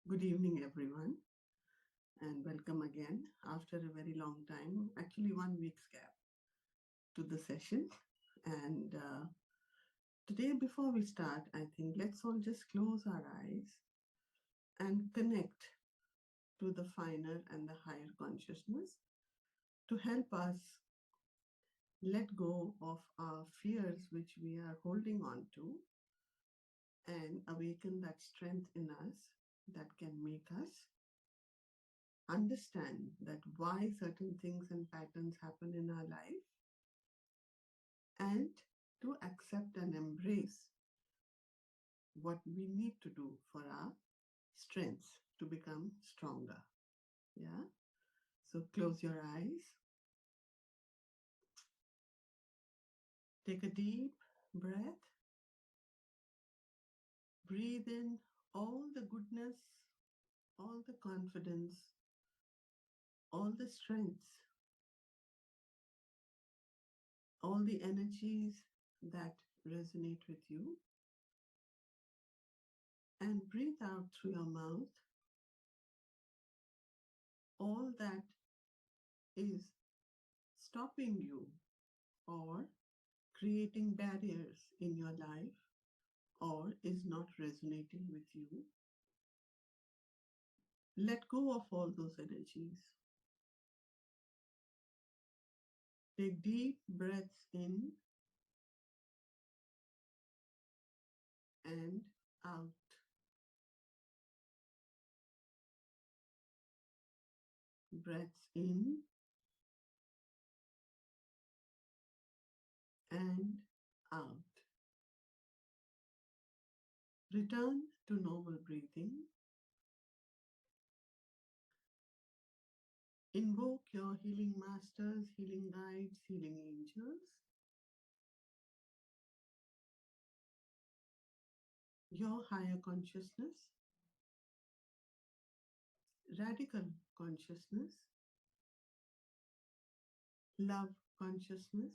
Good evening, everyone, and welcome again after a very long time, actually, 1 week's gap to the session. And today, before we start, I think let's all just close our eyes and connect to the finer and the higher consciousness to help us let go of our fears which we are holding on to and awaken that strength in us that can make us understand that why certain things and patterns happen in our life and to accept and embrace what we need to do for our strengths to become stronger. Yeah. So close your eyes, take a deep breath, breathe in all the goodness, all the confidence, all the strengths, all the energies that resonate with you, and breathe out through your mouth all that is stopping you or creating barriers in your life or is not resonating with you. Let go of all those energies. Take deep breaths in and out. Breaths in and out. Return to normal breathing. Invoke your healing masters, healing guides, healing angels. Your higher consciousness, radical consciousness, love consciousness,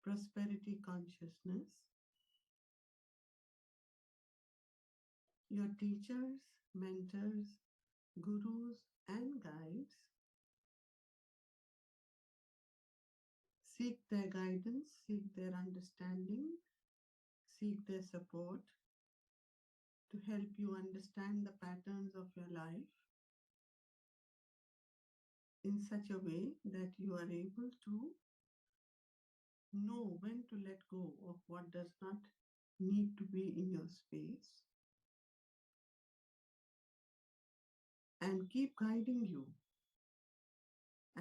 prosperity consciousness, your teachers, mentors, gurus, and guides. Seek their guidance, seek their understanding, seek their support to help you understand the patterns of your life in such a way that you are able to know when to let go of what does not need to be in your space and keep guiding you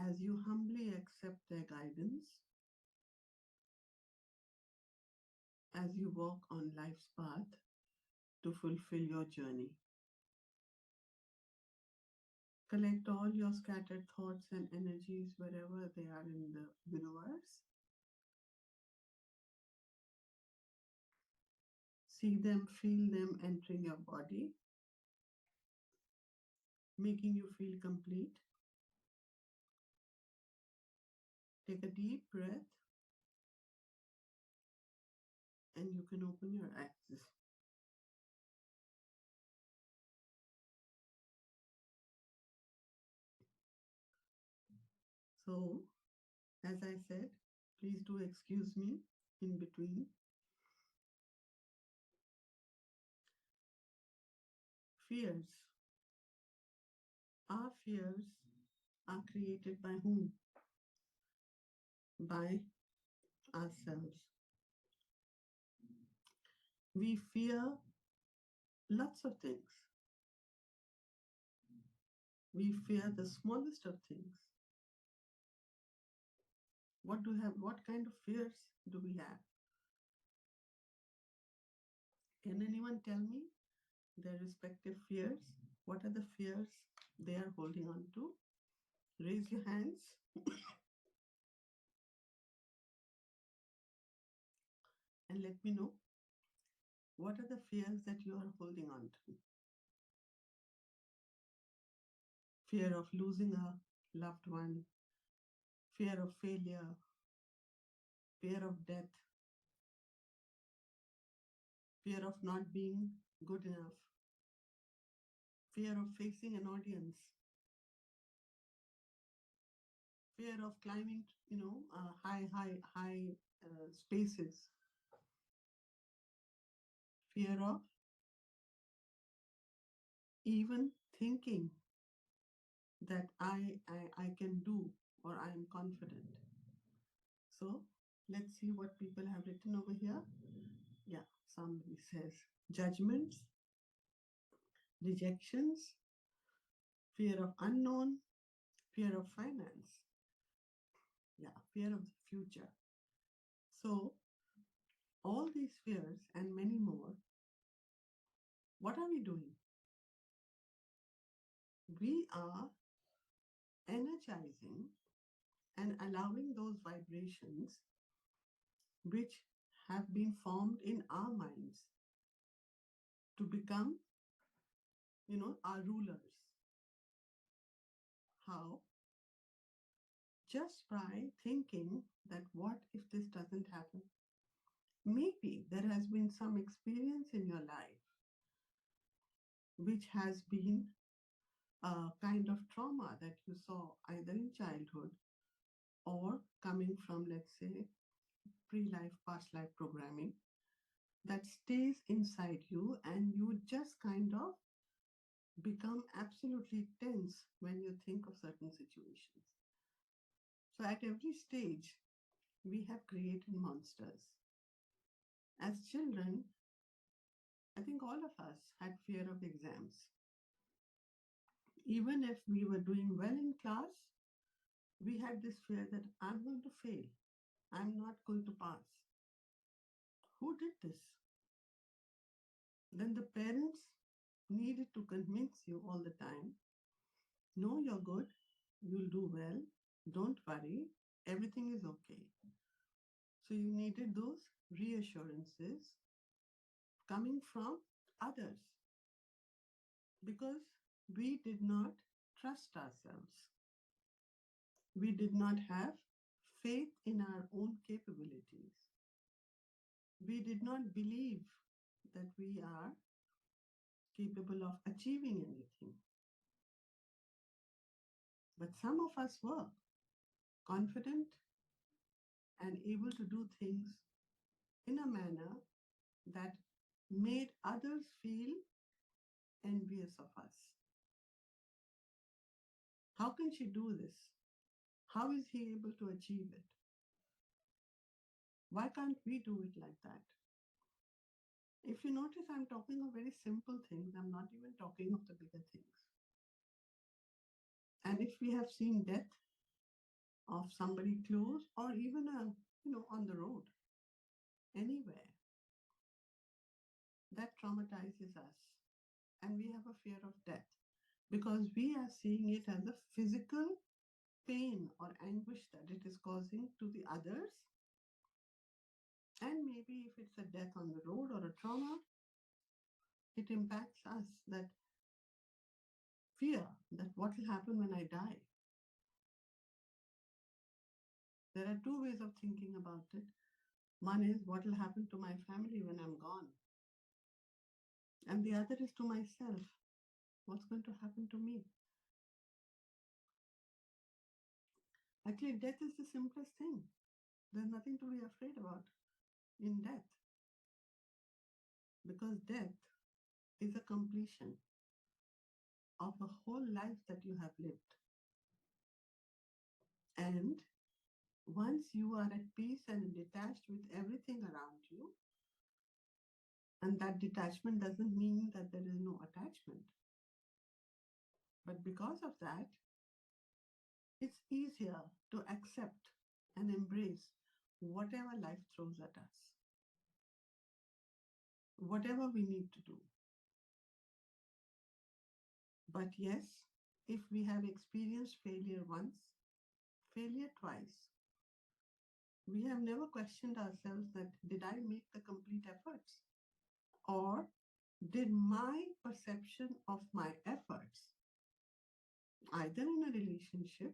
as you humbly accept their guidance as you walk on life's path to fulfill your journey. Collect all your scattered thoughts and energies wherever they are in the universe. See them, feel them entering your body, making you feel complete. Take a deep breath and you can open your eyes. So, as I said, please do excuse me in between. Fears. Our fears are created by whom? By ourselves. We fear lots of things. We fear the smallest of things. What kind of fears do we have? Can anyone tell me their respective fears? What are the fears they are holding on to? Raise your hands. And let me know what are the fears that you are holding on to. Fear of losing a loved one, fear of failure, fear of death, fear of not being good enough, fear of facing an audience, fear of climbing, high spaces, fear of even thinking that I can do or I am confident. So let's see what people have written over here. Yeah, somebody says judgments, rejections, fear of unknown, fear of finance, yeah, fear of the future. So, all these fears and many more, what are we doing? We are energizing and allowing those vibrations which have been formed in our minds to become, our rulers. How? Just by thinking that what if this doesn't happen? Maybe there has been some experience in your life which has been a kind of trauma that you saw either in childhood or coming from, let's say, pre-life, past life programming that stays inside you, and you just kind of become absolutely tense when you think of certain situations. So at every stage, we have created monsters. As children, I think all of us had fear of exams. Even if we were doing well in class, we had this fear that I'm going to fail, I'm not going to pass. Who did this? Then the parents needed to convince you all the time, no, you're good, you'll do well, don't worry, everything is okay. So you needed those reassurances coming from others because we did not trust ourselves. We did not have faith in our own capabilities. We did not believe that we are capable of achieving anything. But some of us were confident and able to do things in a manner that made others feel envious of us. How can she do this? How is he able to achieve it? Why can't we do it like that? If you notice, I'm talking of very simple things. I'm not even talking of the bigger things. And if we have seen death of somebody close or even on the road, anywhere, that traumatizes us. And we have a fear of death because we are seeing it as a physical pain or anguish that it is causing to the others. And maybe if it's a death on the road or a trauma, it impacts us, that fear that what will happen when I die. There are two ways of thinking about it. One is what will happen to my family when I'm gone. And the other is to myself. What's going to happen to me? Actually, death is the simplest thing. There's nothing to be afraid about in death. Because death is a completion of a whole life that you have lived. And once you are at peace and detached with everything around you, and that detachment doesn't mean that there is no attachment. But because of that, it's easier to accept and embrace whatever life throws at us, whatever we need to do. But yes, if we have experienced failure once, failure twice, we have never questioned ourselves that did I make the complete efforts? Or did my perception of my efforts, either in a relationship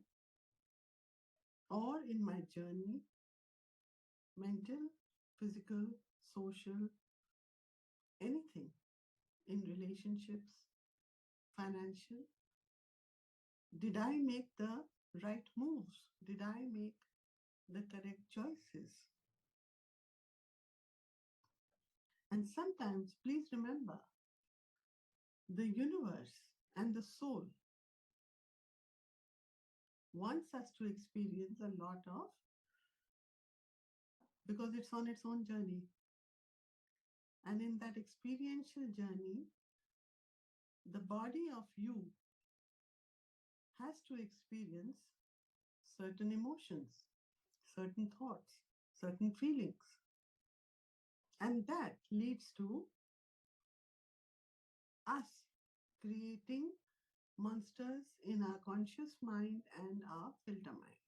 or in my journey, mental, physical, social, anything, in relationships, financial? Did I make the right moves? Did I make the correct choices? And sometimes, please remember, the universe and the soul wants us to experience a lot of, because it's on its own journey. And in that experiential journey, the body of you has to experience certain emotions, certain thoughts, certain feelings. And that leads to us creating monsters in our conscious mind and our filter mind.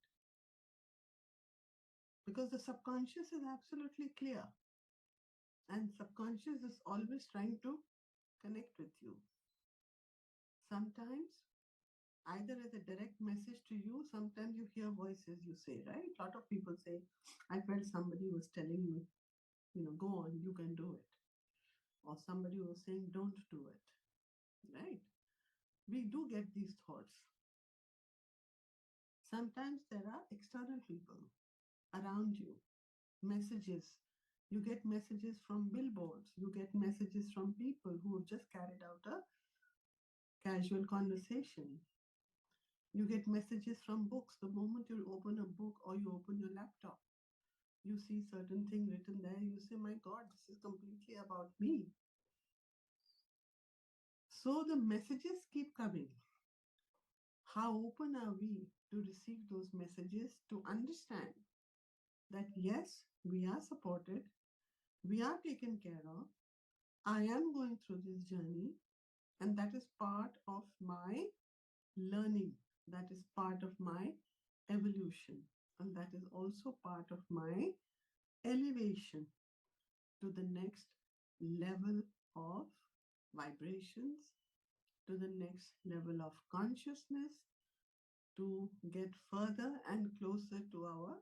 Because the subconscious is absolutely clear, and subconscious is always trying to connect with you. Sometimes, either as a direct message to you, sometimes you hear voices, you say, right? A lot of people say, I felt somebody was telling me, go on, you can do it. Or somebody was saying, don't do it, right? We do get these thoughts. Sometimes there are external people around you, messages. You get messages from billboards. You get messages from people who have just carried out a casual conversation. You get messages from books. The moment you open a book or you open your laptop, you see certain thing written there. You say, my God, this is completely about me. So the messages keep coming. How open are we to receive those messages, to understand that yes, we are supported, we are taken care of, I am going through this journey, and that is part of my learning, that is part of my evolution, and that is also part of my elevation to the next level of vibrations, to the next level of consciousness, to get further and closer to our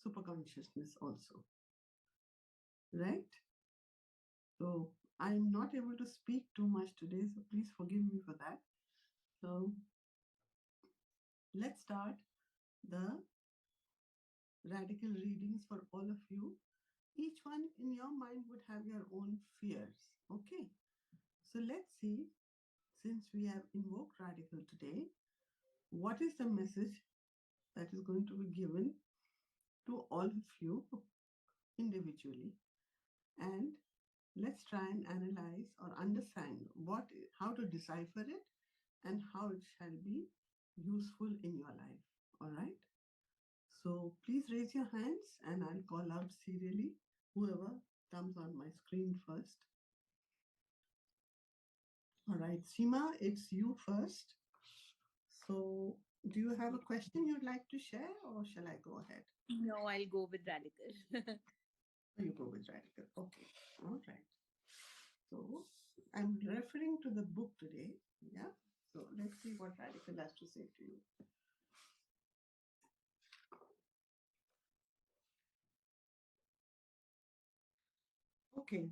superconsciousness also. Right? So I'm not able to speak too much today, so please forgive me for that. So let's start the radical readings for all of you. Each one in your mind would have your own fears. Okay. So let's see, since we have invoked radical today, what is the message that is going to be given to all of you individually? And let's try and analyze or understand how to decipher it and how it shall be useful in your life. All right. So please raise your hands and I'll call out serially whoever comes on my screen first. All right, Seema, it's you first. So do you have a question you'd like to share or shall I go ahead? No, I'll go with radical. You go with radical. Okay. All right. So I'm referring to the book today. Yeah. So let's see what radical has to say to you. Okay.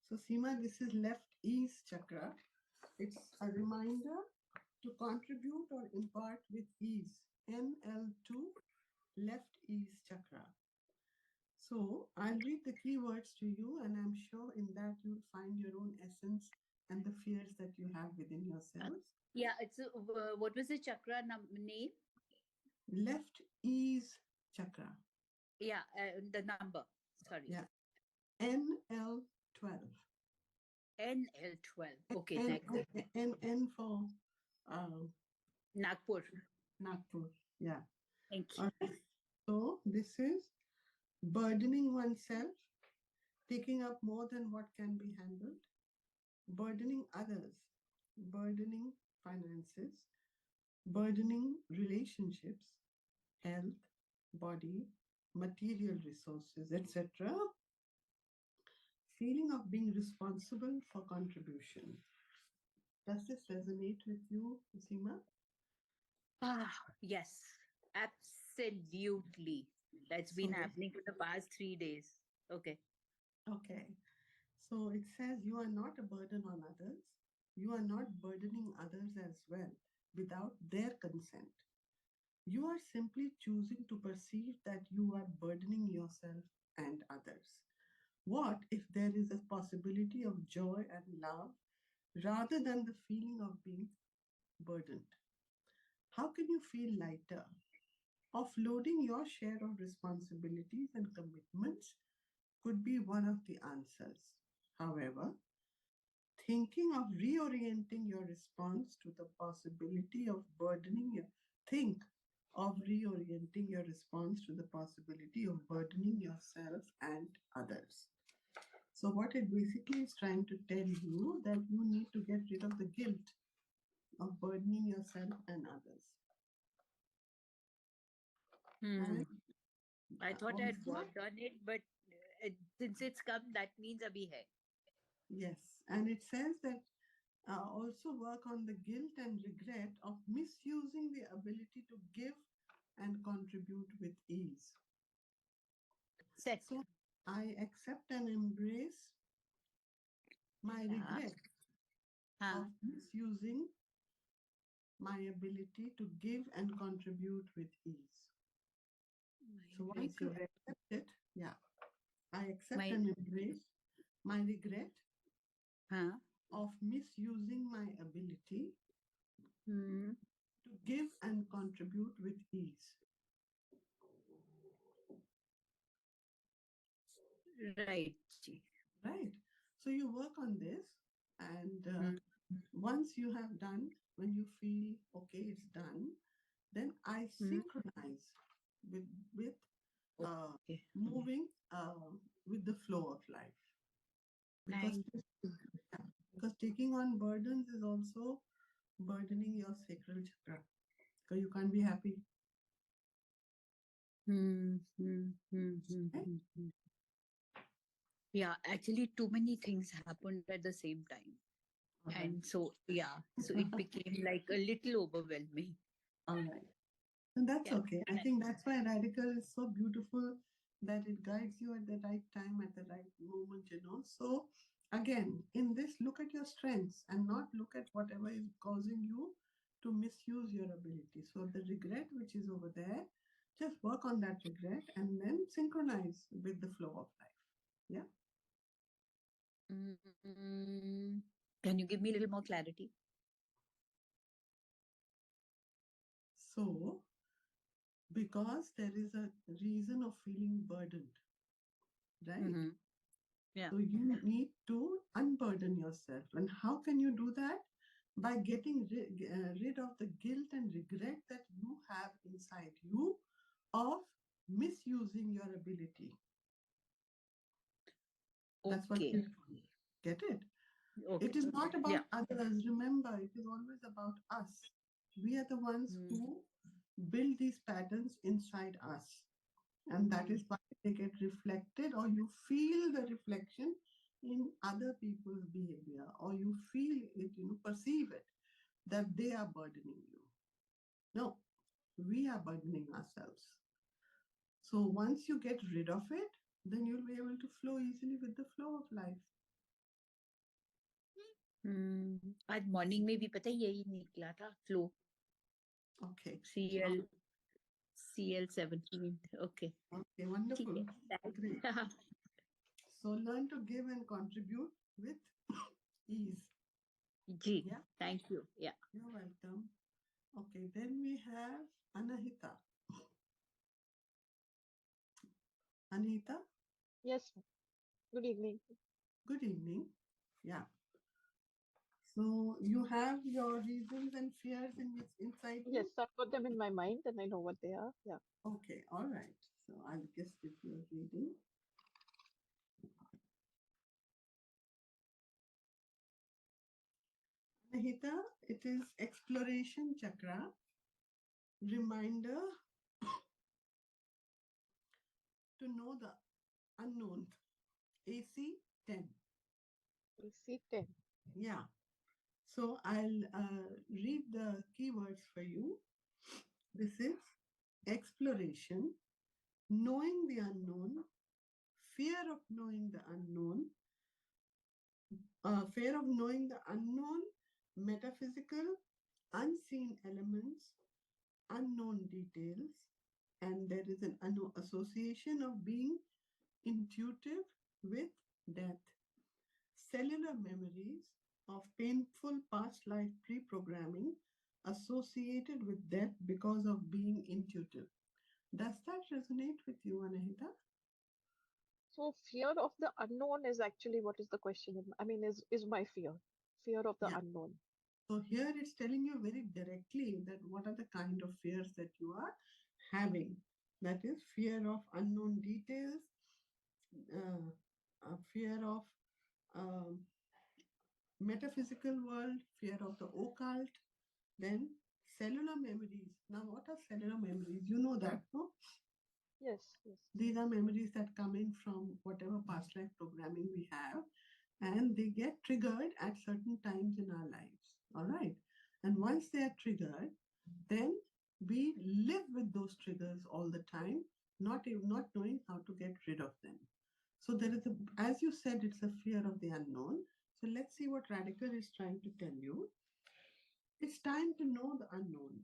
So Seema, this is left ease chakra. It's a reminder to contribute or impart with ease. NL2, left ease chakra. So I'll read the keywords to you, and I'm sure in that you'll find your own essence and the fears that you have within yourselves. Yeah, it's what was the chakra name? Left ease chakra. Yeah, the number. Sorry. Yeah. NL12. NL12. Okay, N, next. N for Nagpur. Nagpur. Yeah. Thank you. All right. So this is burdening oneself, taking up more than what can be handled, burdening others, burdening finances, burdening relationships, health, body, material resources, etc. Feeling of being responsible for contribution. Does this resonate with you, Seema? Ah, yes, absolutely. That's been So, happening for the past 3 days. Okay. okay. So it says you are not a burden on others. You are not burdening others as well without their consent. You are simply choosing to perceive that you are burdening yourself and others. What if there is a possibility of joy and love rather than the feeling of being burdened? How can you feel lighter? Offloading your share of responsibilities and commitments could be one of the answers. However, thinking of reorienting your response to the possibility of burdening your think of reorienting your response to the possibility of burdening yourself and others. So what it basically is trying to tell you that you need to get rid of the guilt of burdening yourself and others. Hmm. And I thought I'd also, done it, but since it's come, that means abhi hai. yes, and it says that also work on the guilt and regret of misusing the ability to give and contribute with ease. Set. So I accept and embrace my Yeah. regret Huh. of misusing my ability to give and contribute with ease. So My once you regret. accept it, yeah, I accept My. and embrace my regret Huh. of misusing my ability Hmm. to give and contribute with ease. Right. Ji. Right. So you work on this, and Hmm. once you have done, when you feel okay, it's done, then I Hmm. synchronize with uh, Okay. moving with the flow of life, because Thank you. yeah, because taking on burdens is also burdening your sacral chakra. Because you can't be happy. Hmm. Hmm. Hmm. Hmm. Right? Hmm. Hmm. Yeah, actually, too many things happened at the same time. All And right. so, yeah, so it became like a little overwhelming. All right. And that's Yeah. okay. I think that's why Radical is so beautiful, that it guides you at the right time, at the right moment. So, again, in this, look at your strengths and not look at whatever is causing you to misuse your ability. So, the regret which is over there, just work on that regret and then synchronize with the flow of life. Yeah. Mm, can you give me a little more clarity? So, because there is a reason of feeling burdened, right? Mm-hmm. Yeah. So you need to unburden yourself. And how can you do that? By getting rid of the guilt and regret that you have inside you of misusing your ability. That's what Okay. guilt is. Get it? It Okay. is not Yeah. about others. Remember, it is always about us. We are the ones Mm, who build these patterns inside us. And that mm, is why they get reflected, or you feel the reflection in other people's behavior, or you feel it, perceive it, that they are burdening you. No, we are burdening ourselves. So once you get rid of it, then you'll be able to flow easily with the flow of life. आज morning में भी पता है यही निकला था flow Okay. CL Oh, CL 17 okay okay, ठीक wonderful. Great. है So learn to give and contribute with ease. जी Yeah, thank you yeah you're welcome. Okay, then we have Anahita. Anita, Yes, good evening. good evening. Yeah. So you have your reasons and fears inside Yes, you? I've got them in my mind and I know what they are. Yeah. Okay, all right. So I'll just give you a reading. Anahita, it is exploration chakra, reminder to know the unknown. AC 10. AC 10. Yeah. So I'll read the keywords for you. This is exploration, knowing the unknown, fear of knowing the unknown, Fear of knowing the unknown, metaphysical, unseen elements, unknown details, and there is an association of being intuitive with death, cellular memories of painful past life pre-programming associated with death because of being intuitive. Does that resonate with you, Anahita? So fear of the unknown is actually what is the question? I mean, is my fear of the Yeah. unknown. So here it's telling you very directly that what are the kind of fears that you are having. That is fear of unknown details, fear of um, metaphysical world, fear of the occult, then cellular memories. Now, what are cellular memories? You know that, no? Yes, yes. These are memories that come in from whatever past life programming we have, and they get triggered at certain times in our lives. All right. And once they are triggered, then we live with those triggers all the time, not knowing how to get rid of them. So there is as you said, it's a fear of the unknown. So let's see what Redikall is trying to tell you. It's time to know the unknown.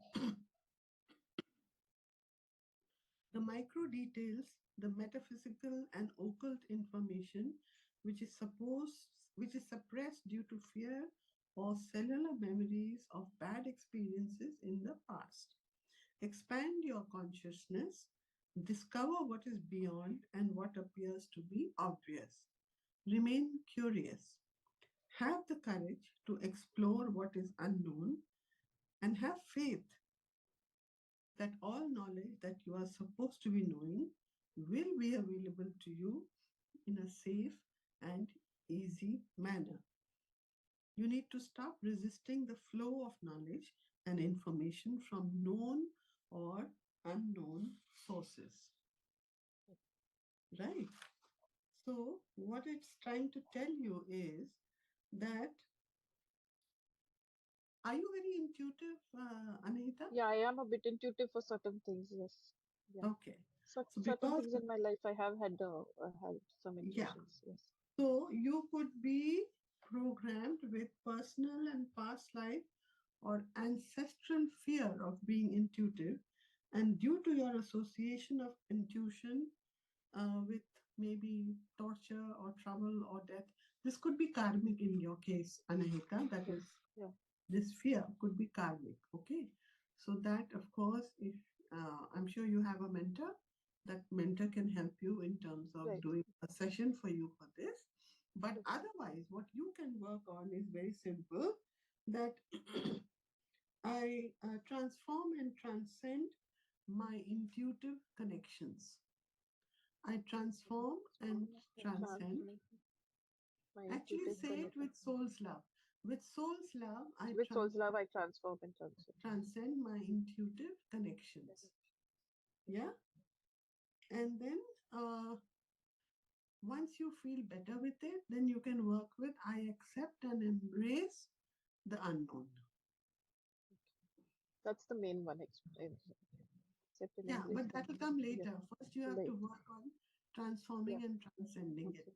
The micro details, the metaphysical and occult information, which is suppressed due to fear or cellular memories of bad experiences in the past. Expand your consciousness, discover what is beyond and what appears to be obvious. Remain curious. Have the courage to explore what is unknown and have faith that all knowledge that you are supposed to be knowing will be available to you in a safe and easy manner. You need to stop resisting the flow of knowledge and information from known or unknown sources. Right? So, what it's trying to tell you is that are you very intuitive, Anahita? Yeah, I am a bit intuitive for certain things. Yes. Yeah. Okay. So, Certain because, things in my life I have had some yeah, intuitions. Yes. so you could be programmed with personal and past life or ancestral fear of being intuitive. And due to your association of intuition with maybe torture or trouble or death, this could be karmic in your case, Anahita. That Yes. is, Yeah. this fear could be karmic. Okay. So, that of course, if I'm sure you have a mentor, that mentor can help you in terms of Right. doing a session for you for this. But Yes. otherwise, what you can work on is very simple, that I transform and transcend my intuitive connections. I transform and transcend. Transform my Actually, intuitive say it connection. with soul's love. With soul's love, I With soul's love, I transform and transcend. transcend my intuitive connections. Yeah. And then once you feel better with it, then you can work with I accept and embrace the unknown. That's the main one. Accept and Yeah, embrace but the that will come yes. later. First, you have to Late. work on Yeah. transforming and transcending it.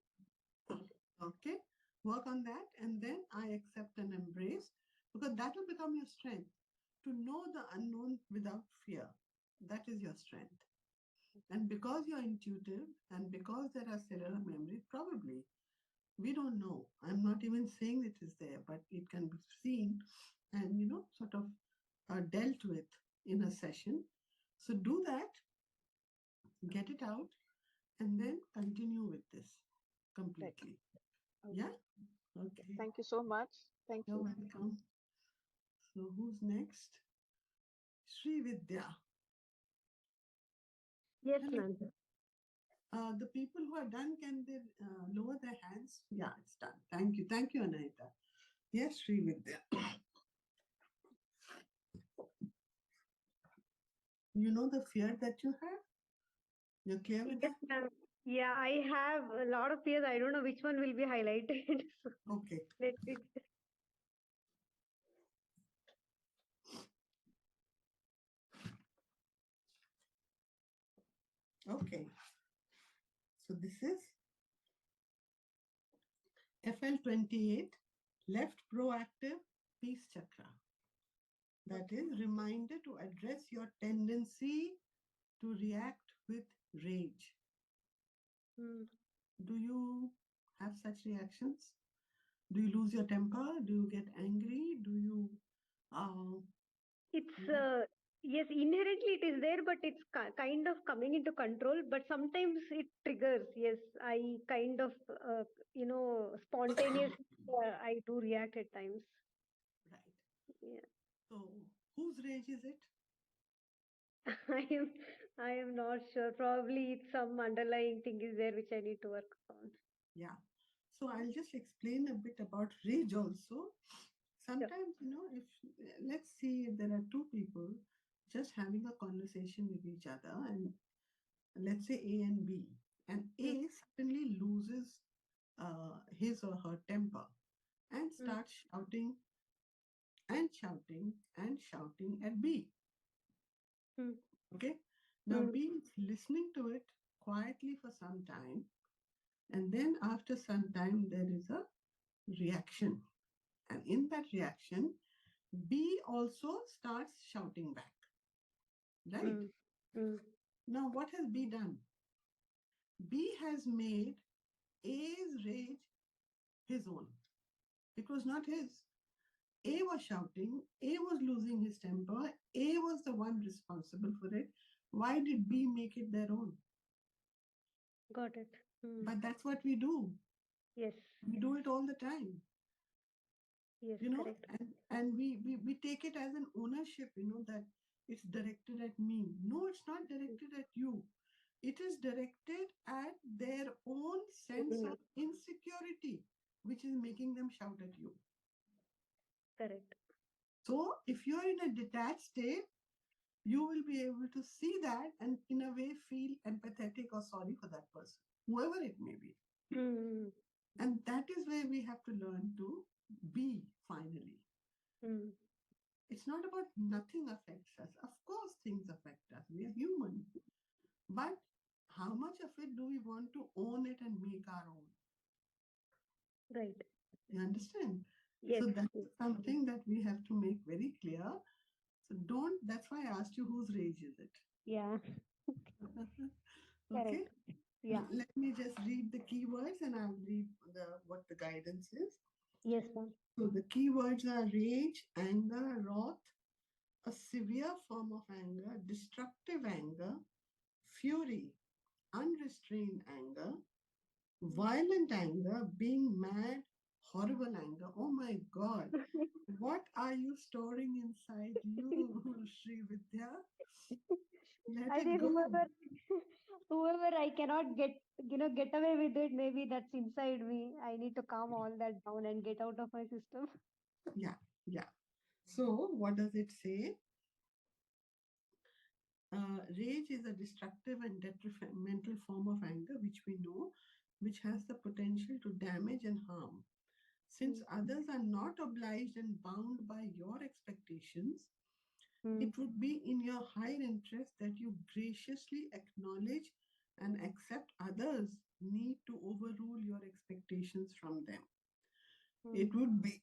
Okay. Okay. Okay, work on that, and then I accept and embrace, because that will become your strength to know the unknown without fear. That is your strength. And because you're intuitive and because there are cellular memories, probably we don't know. I'm not even saying it is there, but it can be seen and sort of dealt with in a session. So do that, get it out, and then continue with this Right. completely. Okay. Yeah. Okay. Thank you so much. Thank You're you. welcome. So who's next? Sri Vidya. Yes, Hello. ma'am. The people who are done, can they lower their hands? Yeah, it's done. Thank you. Thank you, Anahita. Yes, Sri Vidya. You know the fear that you have? You're clear with Yes, that? ma'am. Yeah, I have a lot of fears. I don't know which one will be highlighted. Okay. Let me Okay. So this is FL28, left proactive, peace chakra. That is reminder to address your tendency to react with rage. Mm. Do you have such reactions? Do you lose your temper? Do you get angry? Do you uh, It's like yes, inherently it is there, but it's kind of coming into control. But sometimes it triggers. Yes, I kind of spontaneously I do react at times. right? Yeah, So whose rage is it? I am I am not sure. Probably it's some underlying thing is there which I need to work on. Yeah. So I'll just explain a bit about rage also. Yeah. Sometimes, if let's see if there are two people just having a conversation with each other, and let's say A and B, and Mm, A suddenly loses his or her temper and mm, starts shouting and shouting and shouting at B. mm, Okay. Now mm. B is listening to it quietly for some time, and then after some time, there is a reaction. And in that reaction, B also starts shouting back, right? Mm, mm. Now, what has B done? B has made A's rage his own. It was not his. A was shouting, A was losing his temper, A was the one responsible for it. Why did B make it their own? Got it. Mm. But that's what we do. Yes, We do it all the time, yes, you know, correct. and we take it as an ownership, that it's directed at me. No, it's not directed at you. It is directed at their own sense Mm, of insecurity, which is making them shout at you. correct. So if you're in a detached state, you will be able to see that and in a way feel empathetic or sorry for that person, whoever it may be. Mm, And that is where we have to learn to be finally. mm. It's not about nothing affects us. Of course, things affect us. We are human. But how much of it do we want to own it and make our own? Right. You understand? Yes. So that's Yes. something that we have to make very clear. So that's why I asked you whose rage is it? Yeah. Okay. Correct. Yeah. Let me just read the keywords and I'll read what the guidance is. Yes, ma'am. So the keywords are rage, anger, wrath, a severe form of anger, destructive anger, fury, unrestrained anger, violent anger, being mad, horrible anger. Oh my God. What are you storing inside you, Sri Vidya? Let I it think go. whoever I cannot get away with it, maybe that's inside me. I need to calm all that down and get out of my system. Yeah, yeah. So, what does it say? Rage is a destructive and detrimental form of anger, which we know, which has the potential to damage and harm. Since Mm, others are not obliged and bound by your expectations, mm, it would be in your higher interest that you graciously acknowledge and accept others' need to overrule your expectations from them. mm, It would be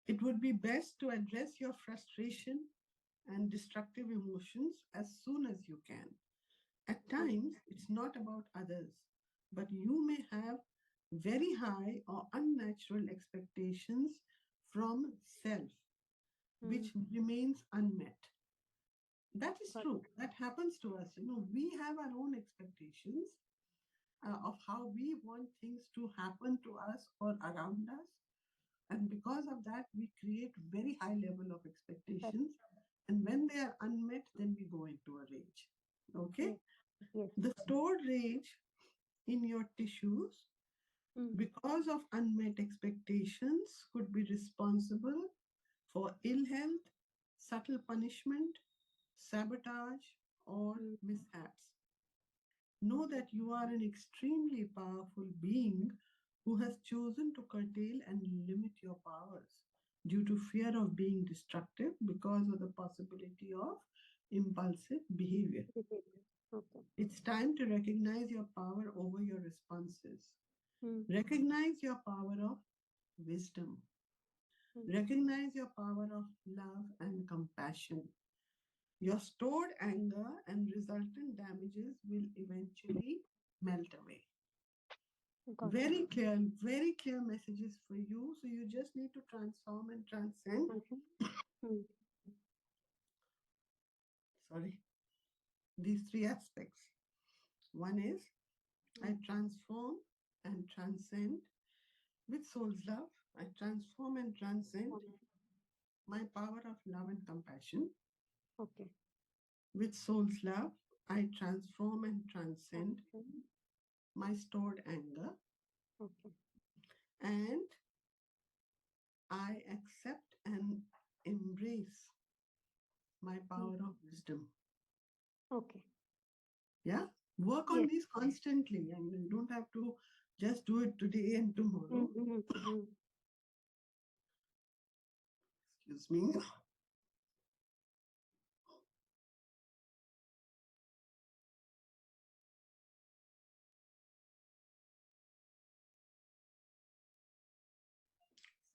it would be best to address your frustration and destructive emotions as soon as you can. At mm, times, it's not about others, but you may have very high or unnatural expectations from self, mm. which remains unmet. That is Got true. That happens to us. We have our own expectations of how we want things to happen to us or around us. And because of that, we create very high level of it. expectations. And when they are unmet, then we go into a rage. Okay? Yes. Yes. The stored rage in your tissues Mm, because of unmet expectations could be responsible for ill health, subtle punishment, sabotage, or mm. mishaps. Know that you are an extremely powerful being who has chosen to curtail and limit your powers due to fear of being destructive because of the possibility of impulsive behavior. Okay. It's time to recognize your power over your responses. Hmm. Recognize your power of wisdom. Hmm. Recognize your power of love and compassion. Your stored anger and resultant damages will eventually melt away. Got it. Very clear messages for you. So you just need to transform and transcend. Hmm. Sorry, these three aspects. One is I transform and transcend with soul's love. I transform and transcend my power of love and compassion. Okay. With soul's love, I transform and transcend my stored anger, Okay. and I accept and embrace my power of wisdom. Okay. Yeah, work on Yes. these constantly. I mean, you don't have to just do it today and tomorrow. Mm-hmm. Excuse me.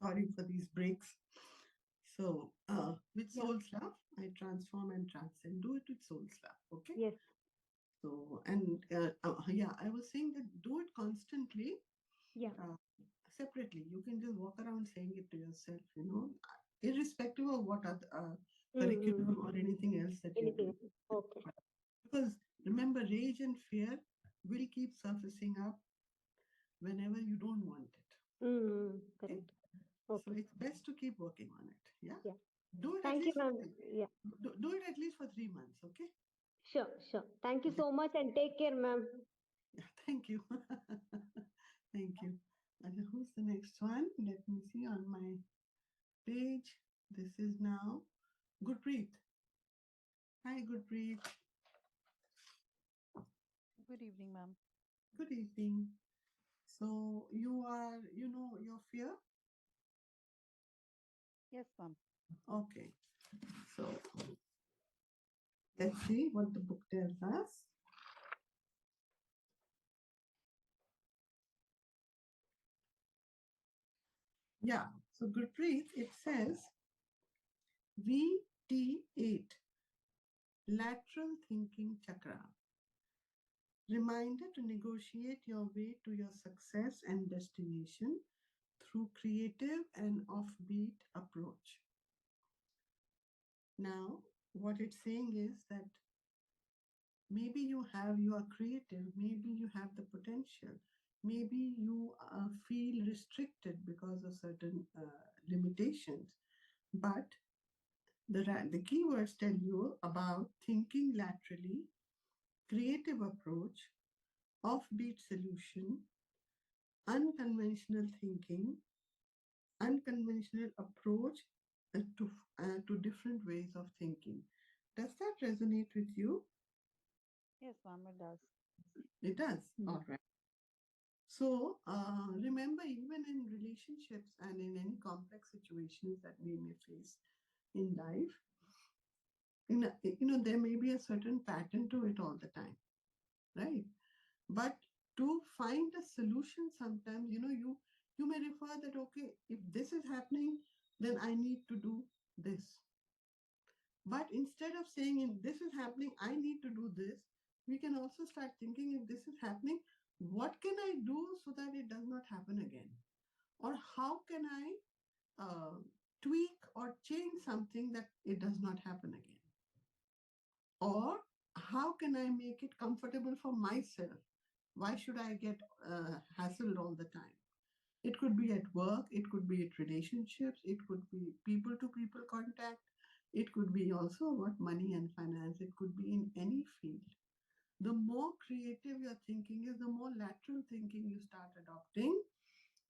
Sorry for these breaks. So, with Yeah. soul's love, I transform and transcend. Do it with soul's love. Okay. Yes. So, and yeah, I was saying that do it constantly, Yeah. separately. You can just walk around saying it to yourself, irrespective of what other Mm-hmm. curriculum or anything else that you're Anything. doing. Okay. Because remember, rage and fear will keep surfacing up whenever you don't want it. Mm-hmm. Okay? Correct. So Okay. it's best to keep working on it. Yeah. Yeah. Do it at Thank you, least ma'am. Yeah. do it at least for 3 months. Okay. Sure. Sure. Thank you Yeah. so much and take care, ma'am. Yeah. Thank you. Thank you. And who's the next one? Let me see on my page. This is now Gurpreet. Hi, Gurpreet. Good evening, ma'am. Good evening. So you are, your fear? Yes, ma'am. Okay. So let's see what the book tells us. Yeah. So Gurpreet, it says VT8, lateral thinking chakra. Reminder to negotiate your way to your success and destination through creative and offbeat approach. Now, what it's saying is that maybe you are creative, maybe you have the potential, maybe you feel restricted because of certain limitations, but the keywords tell you about thinking laterally, creative approach, offbeat solution, unconventional thinking, unconventional approach to different ways of thinking. Does that resonate with you? Yes, ma'am, it does. It does. All right. So remember, even in relationships and in any complex situations that we may face in life, there may be a certain pattern to it all the time, right? But to find a solution, sometimes you may refer that, okay, if this is happening, then I need to do this. But instead of saying, if this is happening, I need to do this, we can also start thinking, if this is happening, what can I do so that it does not happen again? Or how can I tweak or change something that it does not happen again? Or how can I make it comfortable for myself? Why should I get hassled all the time? It could be at work, it could be at relationships, it could be people to people contact, it could be also what money and finance, it could be in any field. The more creative your thinking is, the more lateral thinking you start adopting,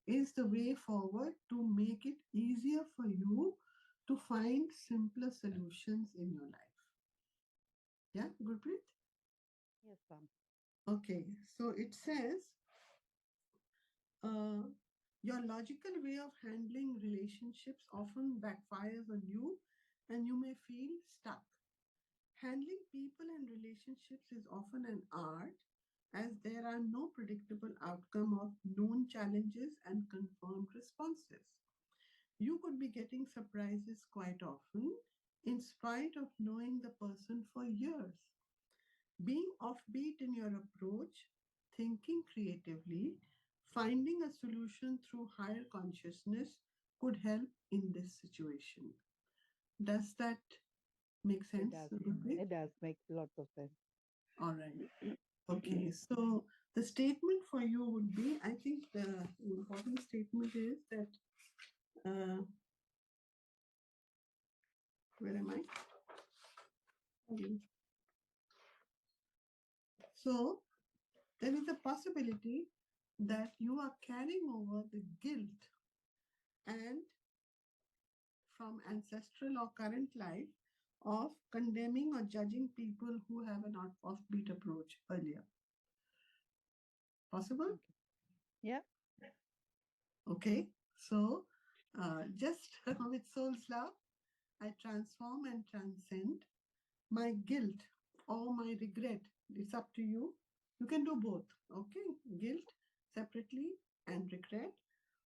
is the way forward to make it easier for you to find simpler solutions in your life. Yeah, Gurpreet? Yes, ma'am. Okay, so it says uh, your logical way of handling relationships often backfires on you and you may feel stuck. Handling people and relationships is often an art, as there are no predictable outcome of known challenges and confirmed responses. You could be getting surprises quite often, in spite of knowing the person for years. Being offbeat in your approach, thinking creatively, finding a solution through higher consciousness could help in this situation. Does that make It sense, does. Gurpreet? It does make lots of sense. All right. Okay. So the statement for you would be, I think the important statement is that, uh, where am I? Okay. So there is a possibility that you are carrying over the guilt and from ancestral or current life of condemning or judging people who have an offbeat approach earlier. Possible? Okay. Yeah. Okay. So just with soul's love, I transform and transcend my guilt or my regret. It's up to you. You can do both. Okay. Guilt separately and regret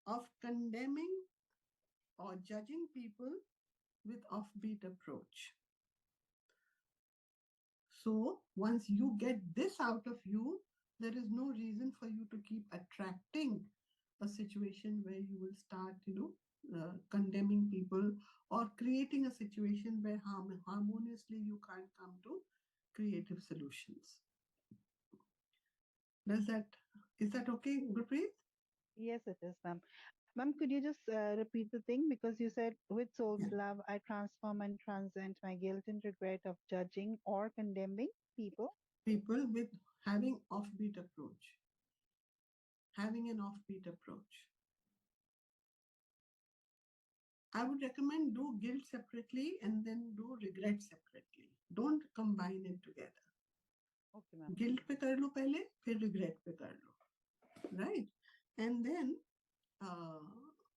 of condemning or judging people with offbeat approach. So once you get this out of you, there is no reason for you to keep attracting a situation where you will start, condemning people or creating a situation where harmoniously you can't come to creative solutions. Is that okay, Gurpreet? Yes, it is, ma'am. Ma'am, could you just repeat the thing? Because you said, with soul's Yeah. love, I transform and transcend my guilt and regret of judging or condemning people. People with having offbeat approach, having an offbeat approach. I would recommend do guilt separately and then do regret separately. Don't combine it together. Okay, ma'am. Guilt पे कर लो पहले, फिर regret पे कर लो, right? And then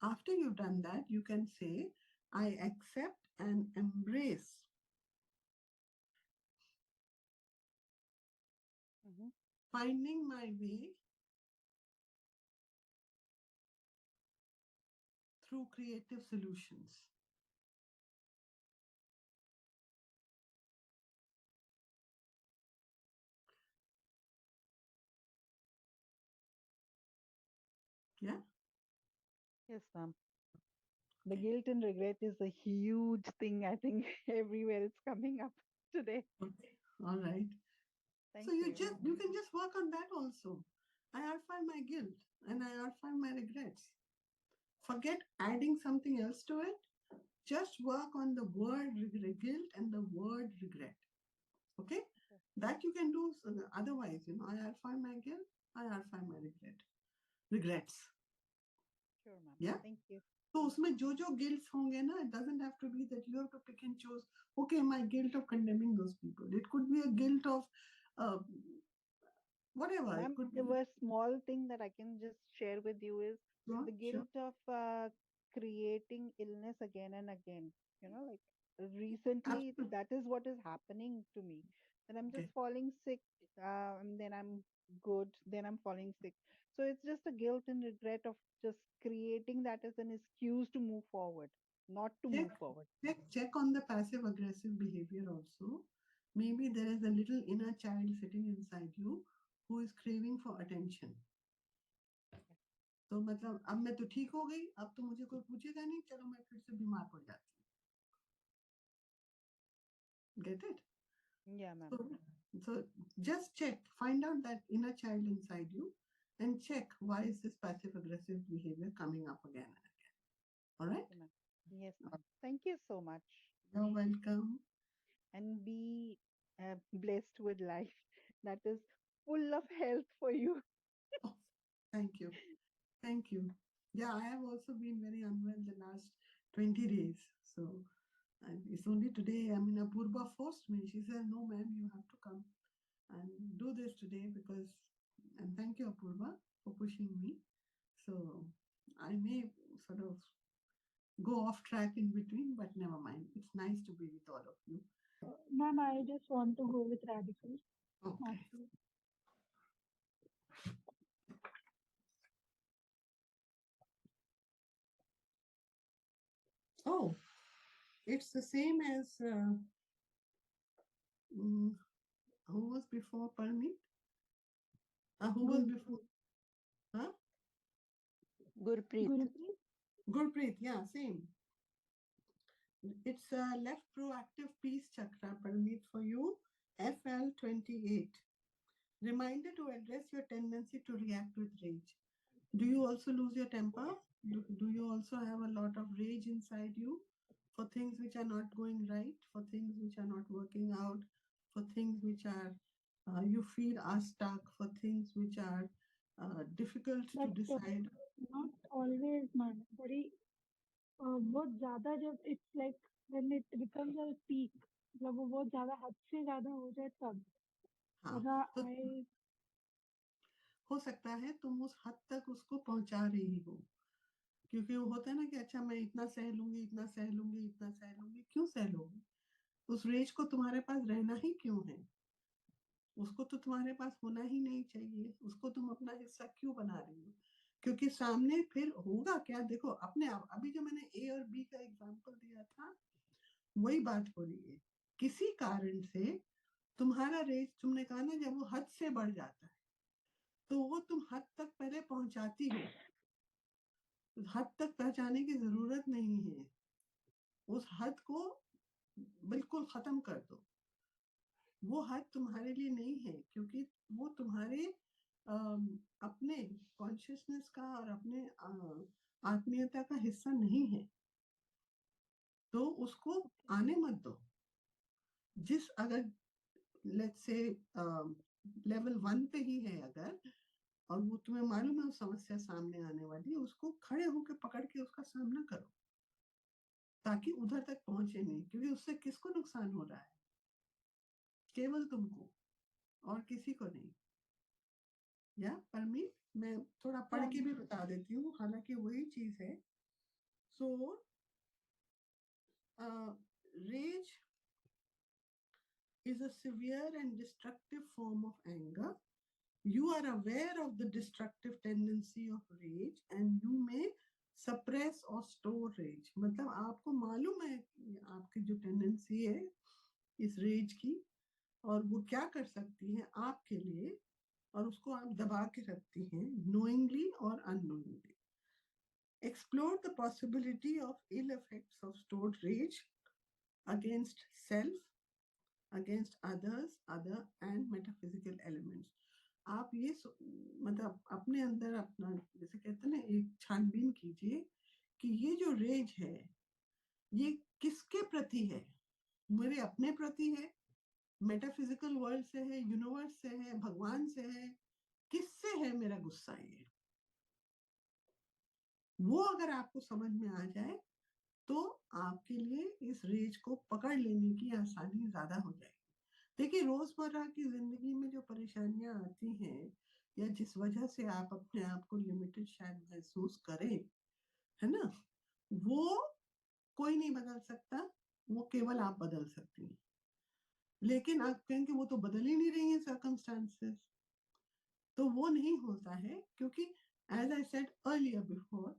after you've done that, you can say, I accept and embrace Mm-hmm. finding my way through creative solutions. Yeah. Yes, ma'am. The Okay. guilt and regret is a huge thing, I think, everywhere it's coming up today. Okay. All right. Thank So you you. can just work on that also. I find my guilt and I find my regrets. Forget adding something else to it. Just work on the word guilt and the word regret. Okay? Okay. That you can do. So otherwise, I find my guilt, I find my regrets. Sure, ma'am. Yeah? Thank you. तो उसमें जो guilts होंगे ना, it doesn't have to be that you have to pick and choose, okay, my guilt of condemning those people. It could be a guilt of uh, whatever. It Ma'am, could be. a small thing that I can just share with you is Sure, the sure. guilt of creating illness again and again. Like recently, Absolutely. that is what is happening to me. That I'm just Okay. falling sick, and then I'm good, then I'm falling sick. So it's just a guilt and regret of just creating that as an excuse to move forward, not to Check, move forward. check on the passive aggressive behavior also. Maybe there is a little inner child sitting inside you who is craving for attention. तो मतलब अब मैं तो ठीक हो गई, अब तो मुझे कोई पूछेगा नहीं, चलो मैं फिर से बीमार पड़ जाती हूँ. Get it? Yeah, ma'am. So just check, find out that inner child inside you and check why is this passive aggressive behavior coming up again and again. All right? Okay, ma'am. Yes, ma'am. Thank you so much. You're welcome. And be blessed with life that is full of health for you. Oh, thank you. Thank you. Yeah, I have also been very unwell the last 20 days. So it's only today, I mean, Apurva forced me. She said, no, ma'am, you have to come and do this today because, and thank you, Apurva, for pushing me. So I may sort of go off track in between, but never mind. It's nice to be with all of you. Ma'am, I just want to go with Radical. Okay. Actually. Oh, it's the same as mm, who was before Parmeet? Who was before? Huh? Gurpreet. Gurupreet? Gurpreet, yeah, same. It's a left proactive peace chakra, Parmeet, for you, FL28. Reminder to address your tendency to react with rage. Do you also lose your temper? Do you also have a lot of rage inside you for things which are not going right, for things which are not working out, for things which are you feel are stuck, for things which are difficult to But decide? not always, ma'am. Very बहुत ज्यादा जब it's like when it becomes a peak, मतलब वो बहुत ज्यादा हद से ज्यादा हो जाए तब. हाँ, वरना तो I हो सकता है तुम उस हद तक उसको पहुंचा रही हो, क्योंकि वो होता है ना कि अच्छा मैं इतना सह लूंगी, इतना सह लूंगी, इतना सह लूंगी. क्यों सह लोगी? उस रेज को तुम्हारे पास रहना ही क्यों है? उसको तो तुम्हारे पास होना ही नहीं चाहिए. उसको तुम अपना हिस्सा क्यों बना रही हो? क्योंकि सामने फिर होगा क्या, देखो अपने आप. अभी जो मैंने ए और बी का एग्जांपल दिया था, वही बात हो रही है. किसी कारण से तुम्हारा रेज, तुमने कहा ना, जब वो हद से बढ़ जाता है तो वो तुम हद तक पहले पहुंचाती हो. हद तक पहुंचाने की जरूरत नहीं है. उस हद को बिल्कुल खत्म कर दो. वो हद तुम्हारे लिए नहीं है, क्योंकि वो तुम्हारे अपने कॉन्शियसनेस का और अपने आत्मीयता का हिस्सा नहीं है. तो उसको आने मत दो. जिस अगर लेट्स से लेवल 1 पे ही है अगर, और वो तुम्हें मालूम है उस समस्या सामने आने वाली है, उसको खड़े होकर पकड़ के उसका सामना करो, ताकि उधर तक पहुंचे नहीं. क्योंकि उससे किसको नुकसान हो रहा है? केवल तुमको, और किसी को नहीं. या परमीत, मैं थोड़ा पढ़ yeah, के भी बता देती हूँ, हालांकि वही चीज है. सो rage is a severe and destructive form of anger. You are aware of the destructive tendency of rage and you may suppress or store rage. मतलब आपको मालूम है आपकी जो टेंडेंसी है इस रेज की, और वो क्या कर सकती है आपके लिए, और उसको आप दबा के रखती हैं, knowingly or unknowingly. Explore the possibility of ill effects of stored rage against self, against others, other and metaphysical elements. आप ये मतलब अपने अंदर अपना, जैसे कहते हैं ना, एक छानबीन कीजिए कि ये जो रेज है ये किसके प्रति है. मेरे अपने प्रति है, मेटाफिजिकल वर्ल्ड से है, यूनिवर्स से है, भगवान से है, किससे है मेरा गुस्सा? ये वो अगर आपको समझ में आ जाए तो आपके लिए इस रेज को पकड़ लेने की आसानी ज्यादा हो जाएगी. देखिए, रोजमर्रा की जिंदगी में जो परेशानियां आती हैं, या जिस वजह से आप अपने आप को लिमिटेड शायद महसूस करें, है ना, वो कोई नहीं बदल सकता. वो केवल आप बदल सकती हैं. लेकिन आप कहेंगे वो तो बदल ही नहीं रही है सर्कमस्टांसेस. तो वो नहीं होता है, क्योंकि as I said earlier before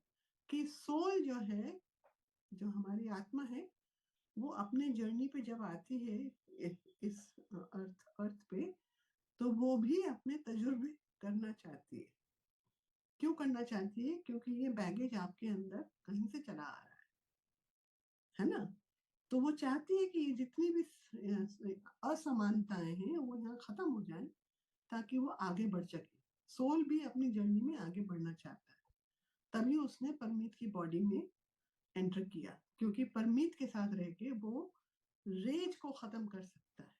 कि सोल जो है, जो हमारी आत्मा है, वो अपने जर्नी पे जब आती है इस अर्थ पे, तो वो भी अपने तजुर्बे करना चाहती है. क्यों करना चाहती है? क्योंकि ये बैगेज आपके अंदर कहीं से चला आ रहा है ना. तो वो चाहती है कि ये जितनी भी असमानताएं हैं वो यहाँ खत्म हो जाए, ताकि वो आगे बढ़ सके. सोल भी अपनी जर्नी में आगे बढ़ना चाहता है. तभी उसने परमीत की बॉडी में एंटर किया, क्योंकि परमीत के साथ रह के वो रेज को खत्म कर सकता है.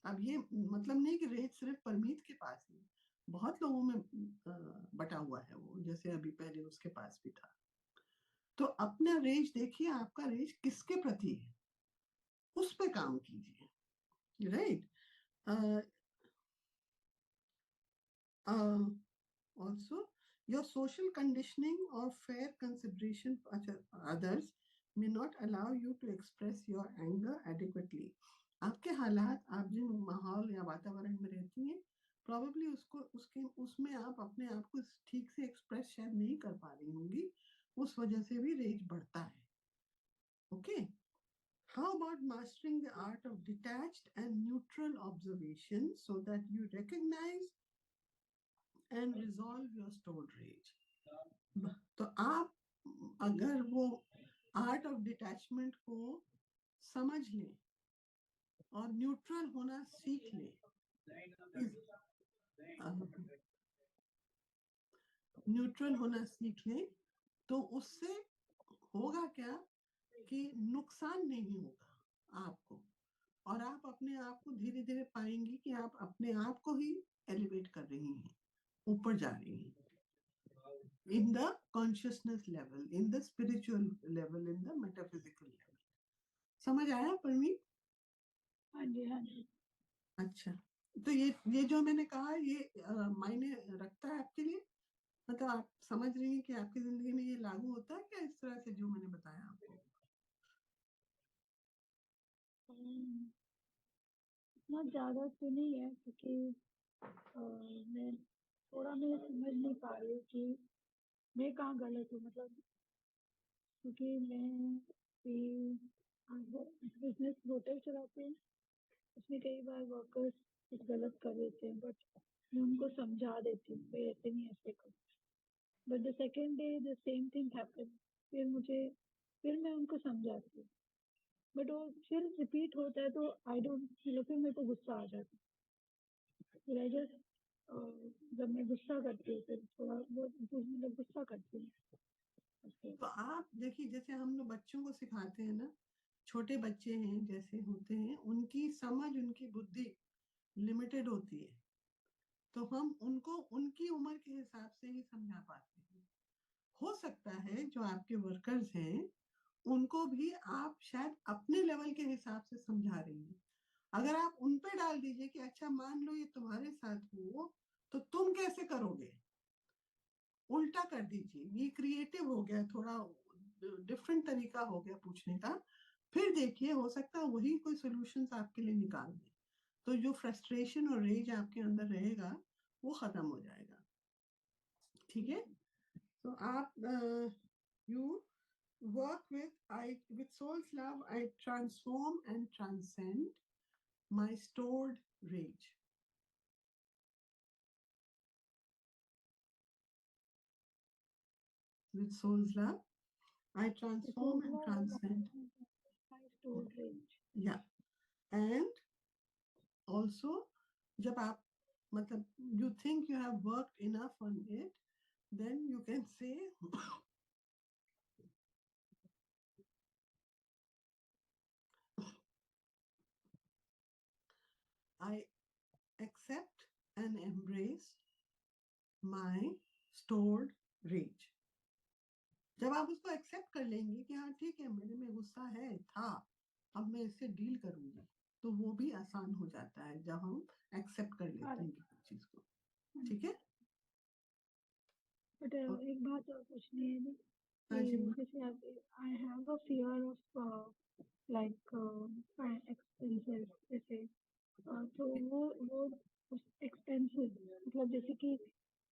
अब ये मतलब नहीं कि रेज सिर्फ परमीत के पास ही, बहुत लोगों में बटा हुआ है वो, जैसे अभी पहले उसके पास भी था. तो अपना रेज देखिए, आपका रेज किसके प्रति है, उस पे काम कीजिए. Right. Also, your social conditioning or fair consideration for others may not allow you to express your anger adequately. आपके हालात, आप जिन माहौल या वातावरण में रहती हैं, प्रॉबेबली उसमें आप अपने आप को ठीक से एक्सप्रेस शायद नहीं कर पा रही होंगी, उस वजह से भी रेज बढ़ता है. Okay, how about mastering the art of detached and neutral observation so that you recognize and resolve your stored rage? तो आप अगर वो आर्ट ऑफ डिटैचमेंट को समझ लें और न्यूट्रल होना सीख लें, न्यूट्रल होना सीख लें, तो उससे होगा क्या कि नुकसान नहीं होगा आपको, और आप अपने आप को धीरे धीरे पाएंगी कि आप अपने आप को ही एलिवेट कर रही हैं, ऊपर जा रही हैं, in the consciousness level, in the spiritual level, in the metaphysical level. समझ आया परमीत? हाँ जी, हाँ जी. अच्छा, तो ये जो मैंने कहा, ये मायने रखता है आपके लिए? मतलब आप समझ रही हैं कि आपकी जिंदगी में ये लागू होता है क्या, इस तरह से जो मैंने बताया आपको? इतना ज्यादा तो नहीं है, क्योंकि मैं समझ नहीं पा रही हूँ कि मैं कहाँ गलत हूँ. मतलब क्योंकि मैं बिजनेस होटल चलाती हूँ, उसमें कई बार वर्कर्स कुछ गलत कर देते हैं, बट मैं उनको समझा देती हूँ भाई ऐसे नहीं, ऐसे करो. But the second day the same thing happen. फिर मैं उनको समझाती हूँ, बट वो फिर रिपीट होता है, तो आई डोंट, फिर मेरे को गुस्सा आ जाता है. फिर आई जस्ट, जब मैं गुस्सा करती हूँ, फिर थोड़ा बहुत मतलब गुस्सा करती हूँ. तो आप देखिए, जैसे हम लोग बच्चों को सिखाते हैं ना, छोटे बच्चे हैं जैसे होते हैं, उनकी समझ, उनकी बुद्धि लिमिटेड होती है, तो हम उनको उनकी उम्र के हिसाब से ही समझा पाते हैं. हो सकता है जो आपके वर्कर्स हैं उनको भी आप शायद अपने लेवल के हिसाब से समझा रही हैं. अगर आप उन पे डाल दीजिए कि अच्छा मान लो ये तुम्हारे साथ हो, तो तुम कैसे करोगे, उल्टा कर दीजिए. ये क्रिएटिव हो गया, थोड़ा डिफरेंट तरीका हो गया पूछने का. फिर देखिए, हो सकता है वही कोई सॉल्यूशंस आपके लिए निकाल दे, तो जो फ्रस्ट्रेशन और रेज आपके अंदर रहेगा वो खत्म हो जाएगा. ठीक है, तो आप you work with soul's love, I transform and transcend my stored rage. With soul's love, I transform and transcend my stored rage. Yeah, and also जब आप मतलब you think you have worked enough on it, then you can say I accept and embrace my stored rage. जब आप उसको accept कर लेंगे कि हाँ ठीक है, मेरे में गुस्सा है, था, अब मैं इससे डील करूंगी, तो वो भी आसान हो जाता है जब हम एक्सेप्ट कर लेते हैं किसी चीज को. ठीक है, बट एक बात और पूछनी है ना, जैसे I have a fear of like expenses, जैसे तो वो एक्सपेंसेस मतलब जैसे कि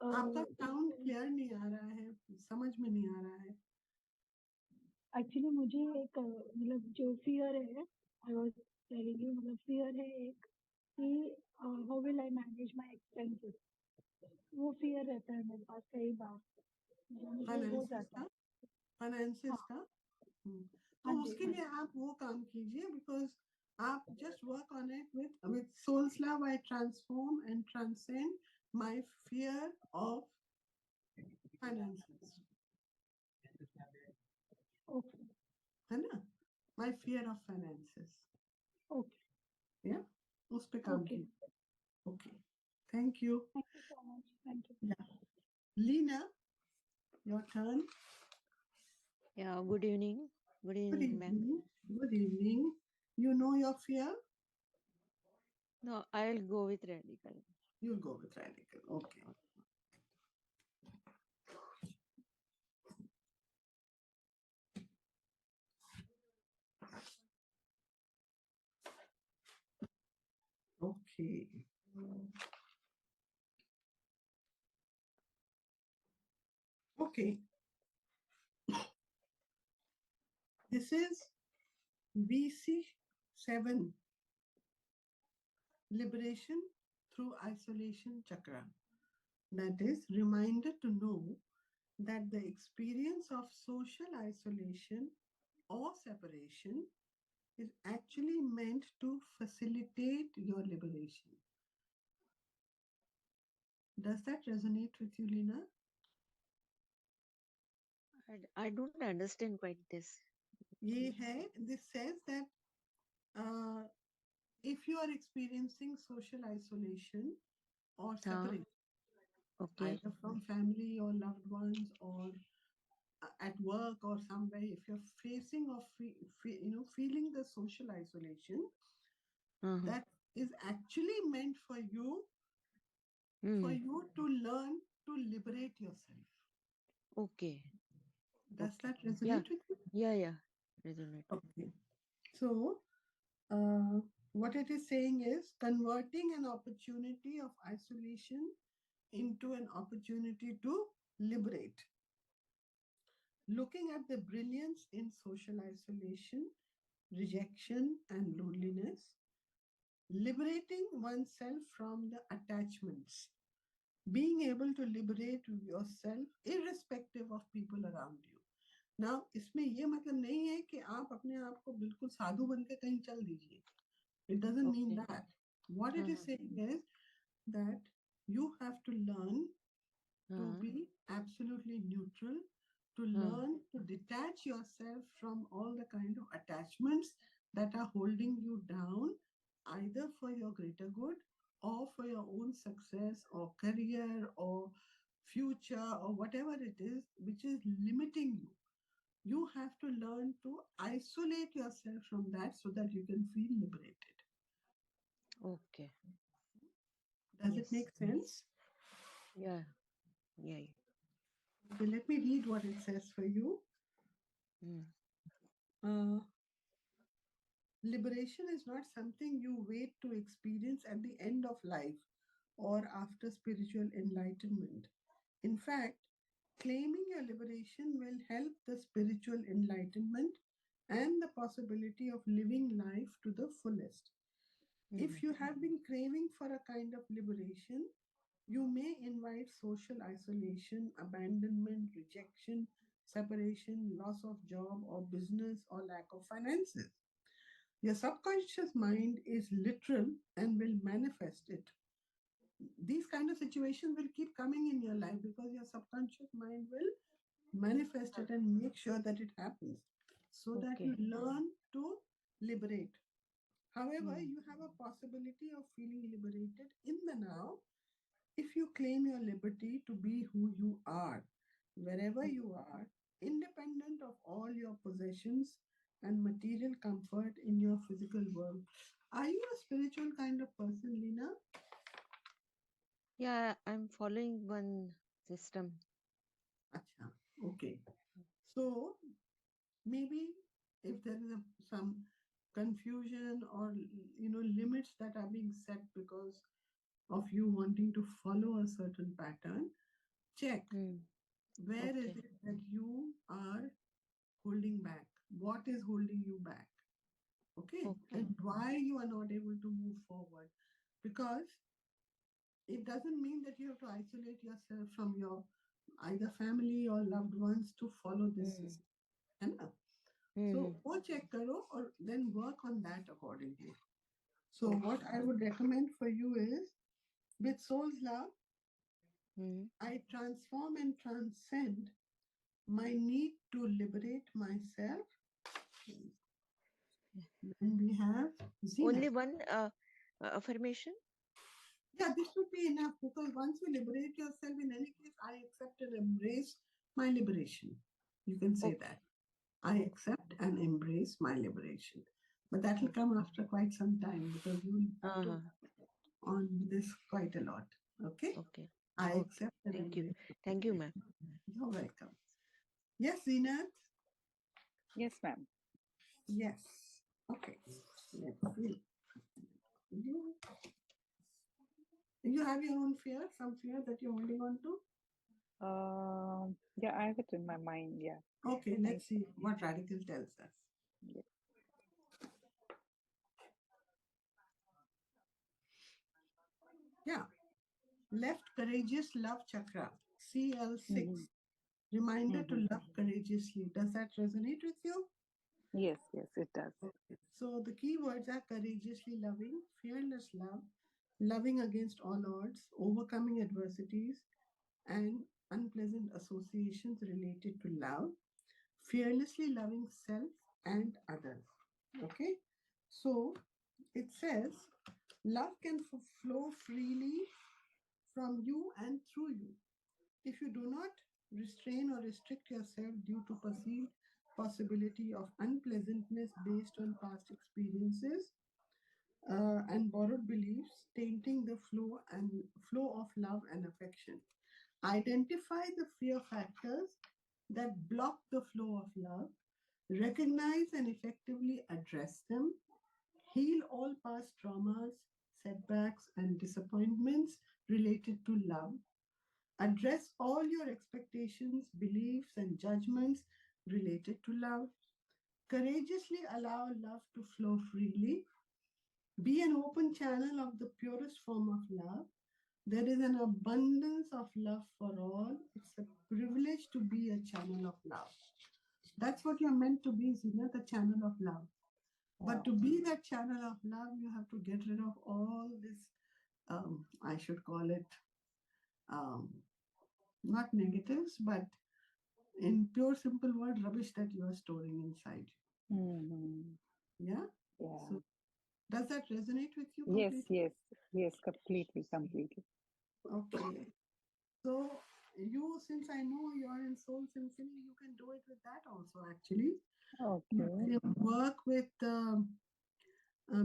आपका साउंड क्लियर नहीं आ रहा है, समझ में नहीं आ रहा है. एक्चुअली मुझे एक मतलब जो फियर है, आई वाज टेलिंग यू, मतलब फियर है एक कि how will I manage my expenses. वो फियर रहता है मेरे पास कई बार, मुझे हो जाता है. फाइनेंसिस का. तो उसके लिए आप वो काम कीजिए, बिकॉज आप just work on it with soul's love, I transform and transcend my fear of finances. Okay, है ना, my fear of finances. Okay, Yeah, उस पे काम कीजिए. Okay, thank you. Thank you so much, thank you. Yeah, Lena, your turn. Yeah, good evening. Good Good evening, ma'am. evening. Good evening. You know your fear? No, I'll go with Redikall. You'll go with Redikall. Okay. Okay. Okay. This is BC7, Liberation through Isolation Chakra. That is, reminder to know that the experience of social isolation or separation is actually meant to facilitate your liberation. Does that resonate with you, Lina? I don't understand quite this. This says that uh, if you are experiencing social isolation or separation, Okay. either from family or loved ones or at work or somewhere, if you're facing or feeling the social isolation, that is actually meant for you to learn to liberate yourself. Okay. Does that Yeah. resonate with you? Yeah. Resonate. Okay. So, what it is saying is converting an opportunity of isolation into an opportunity to liberate. Looking at the brilliance in social isolation, rejection, and loneliness, liberating oneself from the attachments, being able to liberate yourself irrespective of people around you. Now, इसमें ये मतलब नहीं है कि आप अपने आप को बिल्कुल साधु बन के कहीं चल दीजिए. It doesn't mean that. What it is saying is that you have to learn to be absolutely neutral, to learn to detach yourself from all the kind of attachments that are holding you down, either for your greater good or for your own success or career or future or whatever it is which is limiting you. You have to learn to isolate yourself from that so that you can feel liberated. Okay. Does it make sense? Yeah. Okay, let me read what it says for you. Liberation is not something you wait to experience at the end of life or after spiritual enlightenment. In fact, claiming your liberation will help the spiritual enlightenment and the possibility of living life to the fullest. If you have been craving for a kind of liberation, you may invite social isolation, abandonment, rejection, separation, loss of job or business, or lack of finances. Your subconscious mind is literal and will manifest it. These kind of situations will keep coming in your life because your subconscious mind will manifest it and make sure that it happens so that you learn to liberate. However, you have a possibility of feeling liberated in the now if you claim your liberty to be who you are, wherever you are, independent of all your possessions and material comfort in your physical world. Are you a spiritual kind of person, Lina? Yeah, I'm following one system. Acha, okay. So maybe if there is some confusion or limits that are being set because of you wanting to follow a certain pattern, check where is it that you are holding back, what is holding you back, okay, and why you are not able to move forward, because it doesn't mean that you have to isolate yourself from your either family or loved ones to follow this system. है ना? So वो check करो और then work on that accordingly. So what I would recommend for you is, with soul's love, I transform and transcend my need to liberate myself. Then we have Zina. Only one affirmation? Yeah, this would be enough because once you liberate yourself, in any case, I accept and embrace my liberation. You can say that. I accept and embrace my liberation. But that will come after quite some time because you have to on this quite a lot. Okay? I accept and embrace. Thank you, ma'am. You're welcome. Yes, Zeenat? Yes, ma'am. Yes. Okay. Let's see. You have your own fear, some fear that you're holding on to? Yeah, I have it in my mind. Yeah. Okay, Thank let's see what Redikall tells us. you. Yeah. Left courageous love chakra, CL6. Mm-hmm. Reminder to Mm-hmm. love courageously. Does that resonate with you? Yes, yes, it does. Okay. So the key words are courageously loving, fearless love, loving against all odds, overcoming adversities and unpleasant associations related to love, fearlessly loving self and others. Okay. So it says love can flow freely from you and through you. If you do not restrain or restrict yourself due to perceived possibility of unpleasantness based on past experiences and borrowed beliefs, tainting the flow of love and affection. Identify the fear factors that block the flow of love, recognize and effectively address them, heal all past traumas, setbacks, and disappointments related to love. Address all your expectations, beliefs, and judgments related to love. Courageously allow love to flow freely. Be an open channel of the purest form of love. There is an abundance of love for all. It's a privilege to be a channel of love. That's what you're meant to be, Zina, the channel of love. But Wow. to be that channel of love, you have to get rid of all this, I should call it, um, not negatives, but in pure simple word, rubbish that you are storing inside. Mm-hmm. Yeah. Yeah. So does that resonate with you Yes, completely? yes, yes, completely, completely. Okay. So you, since I know you are in Soul Symphony, you can do it with that also. Actually, you Okay, can work with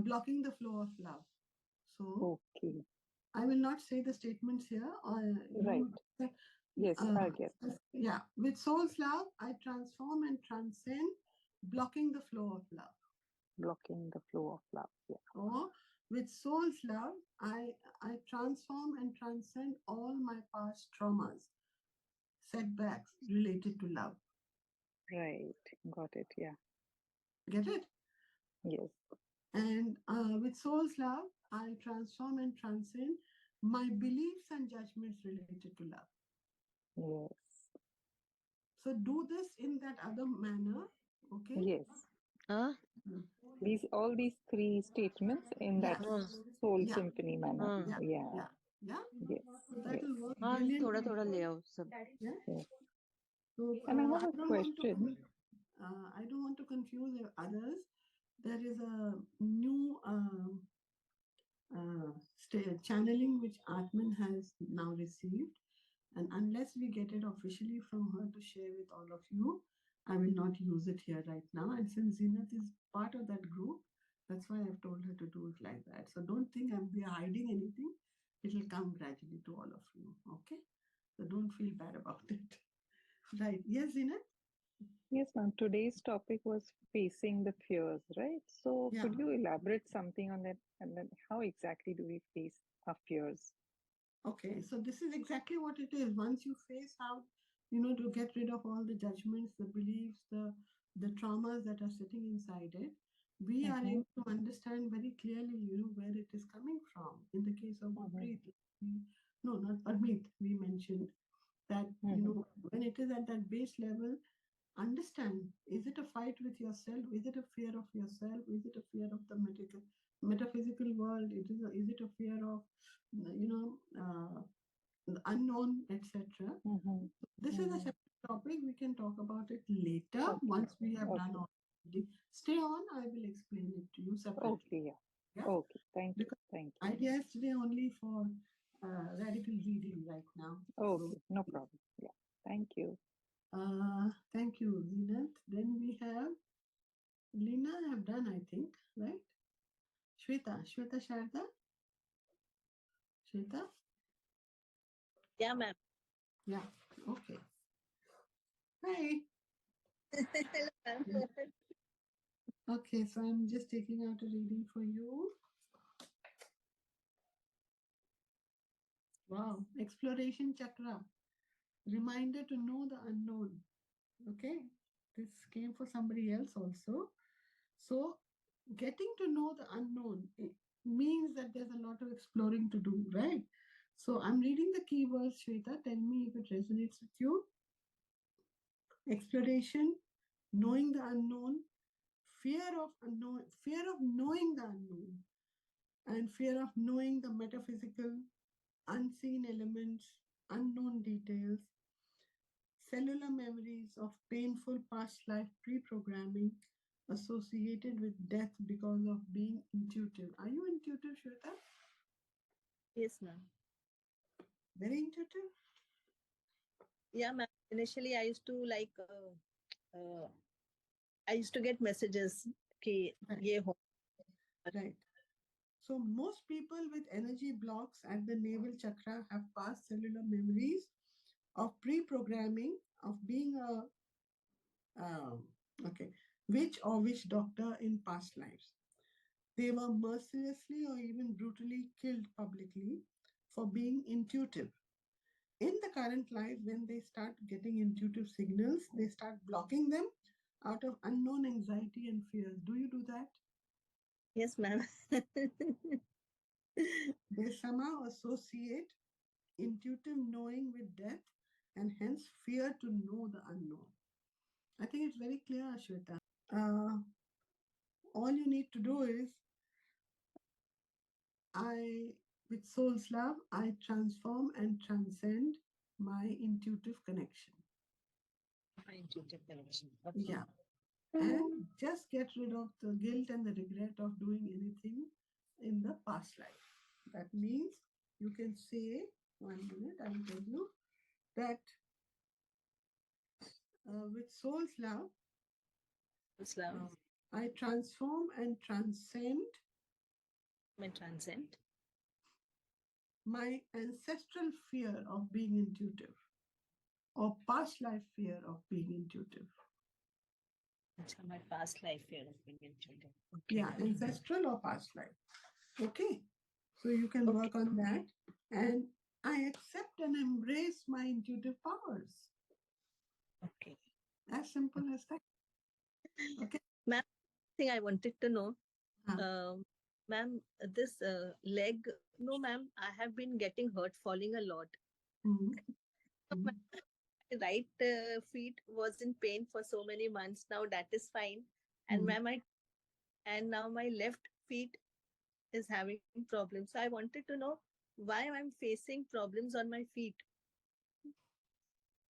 blocking the flow of love. So okay, I will not say the statements here. right. You, Yes, uh, I get. yeah. With soul's love, I transform and transcend, blocking the flow of love. Blocking the flow of love. Yeah, Or with soul's love, I transform and transcend all my past traumas, setbacks related to love. right. Got it. Yeah, Get it? yes, And with soul's love, I transform and transcend my beliefs and judgments related to love. yes, So do this in that other manner. Okay? yes. Huh? Mm. All these three statements in that Yeah. soul Yeah. symphony manner. हाँ Yeah. Yeah, Yeah. Yeah. yes, So that yes, will work हाँ थोड़ा brilliantly. थोड़ा ले आओ सब Yeah. yes. So And I have I a don't want to question. I don't want to confuse others. There is a new channeling which Aatmn has now received, and unless we get it officially from her to share with all of you, I will not use it here right now. And since Zinat is part of that group, that's why I've told her to do it like that. So don't think we are hiding anything. It will come gradually to all of you. Okay? So don't feel bad about it. Right. Yes, Zinat? Yes, ma'am. Today's topic was facing the fears, right? So Yeah. could you elaborate something on that? And then how exactly do we face our fears? Okay, so this is exactly what it is. Once you face out, to get rid of all the judgments, the beliefs, the traumas that are sitting inside it, we are Mm-hmm, able to understand very clearly, where it is coming from. In the case of mm-hmm, Gurpreet, no, not Parmeet, we mentioned that, mm-hmm, when it is at that base level, understand, is it a fight with yourself? Is it a fear of yourself? Is it a fear of the metaphysical world? Is it a fear of, the unknown, etc.? mm-hmm, This is a mm-hmm. separate topic. We can talk about it later Okay, once we have done okay, all. Stay on. I will explain it to you separately. okay, yeah. Yeah, Okay, thank you, because thank idea is today only for radical reading right now. you. So, Okay, no problem. Yeah, thank you. thank you, Zinat. Then we have Lina. I have done, I think, right? Shweta Sharda. Shweta. Yeah, ma'am. Yeah. Okay. Hi. Hello, ma'am. Okay, so I'm just taking out a reading for you. Wow. Exploration chakra. Reminder to know the unknown. Okay. This came for somebody else also. So, getting to know the unknown means that there's a lot of exploring to do, right? So, I'm reading the keywords, Shweta. Tell me if it resonates with you. Exploration, knowing the unknown, fear of knowing the unknown, and fear of knowing the metaphysical, unseen elements, unknown details, cellular memories of painful past life pre-programming associated with death because of being intuitive. Are you intuitive, Shweta? Yes, ma'am. Very intuitive? Yeah, ma'am. Initially, I used to I used to get messages. कि Right. ये हो. Right. So most people with energy blocks at the navel chakra have past cellular memories of pre-programming of being a witch doctor in past lives. They were mercilessly or even brutally killed publicly for being intuitive. In the current life, when they start getting intuitive signals, they start blocking them out of unknown anxiety and fears. Do you do that? Yes, ma'am. They somehow associate intuitive knowing with death and hence fear to know the unknown. I think it's very clear, Ashweta. All you need to do is with soul's love, I transform and transcend my intuitive connection. My intuitive connection. Okay. Yeah. And just get rid of the guilt and the regret of doing anything in the past life. That means you can say, 1 minute, I will tell you that with soul's love, Islam. I transform and transcend My transcend. my ancestral fear of being intuitive or past life fear of being intuitive. My past life fear of being intuitive. Okay. Yeah, ancestral or past life. Okay. So you can Okay. work on that. And I accept and embrace my intuitive powers. Okay. As simple as that. Okay. Ma'am, thing I wanted to know, Huh. ma'am, this leg, no, ma'am, I have been getting hurt falling a lot. Mhm. My Mhm. right feet was in pain for so many months. Now that is fine. And Mhm. ma'am, and now my left feet is having problems. So I wanted to know why I'm facing problems on my feet.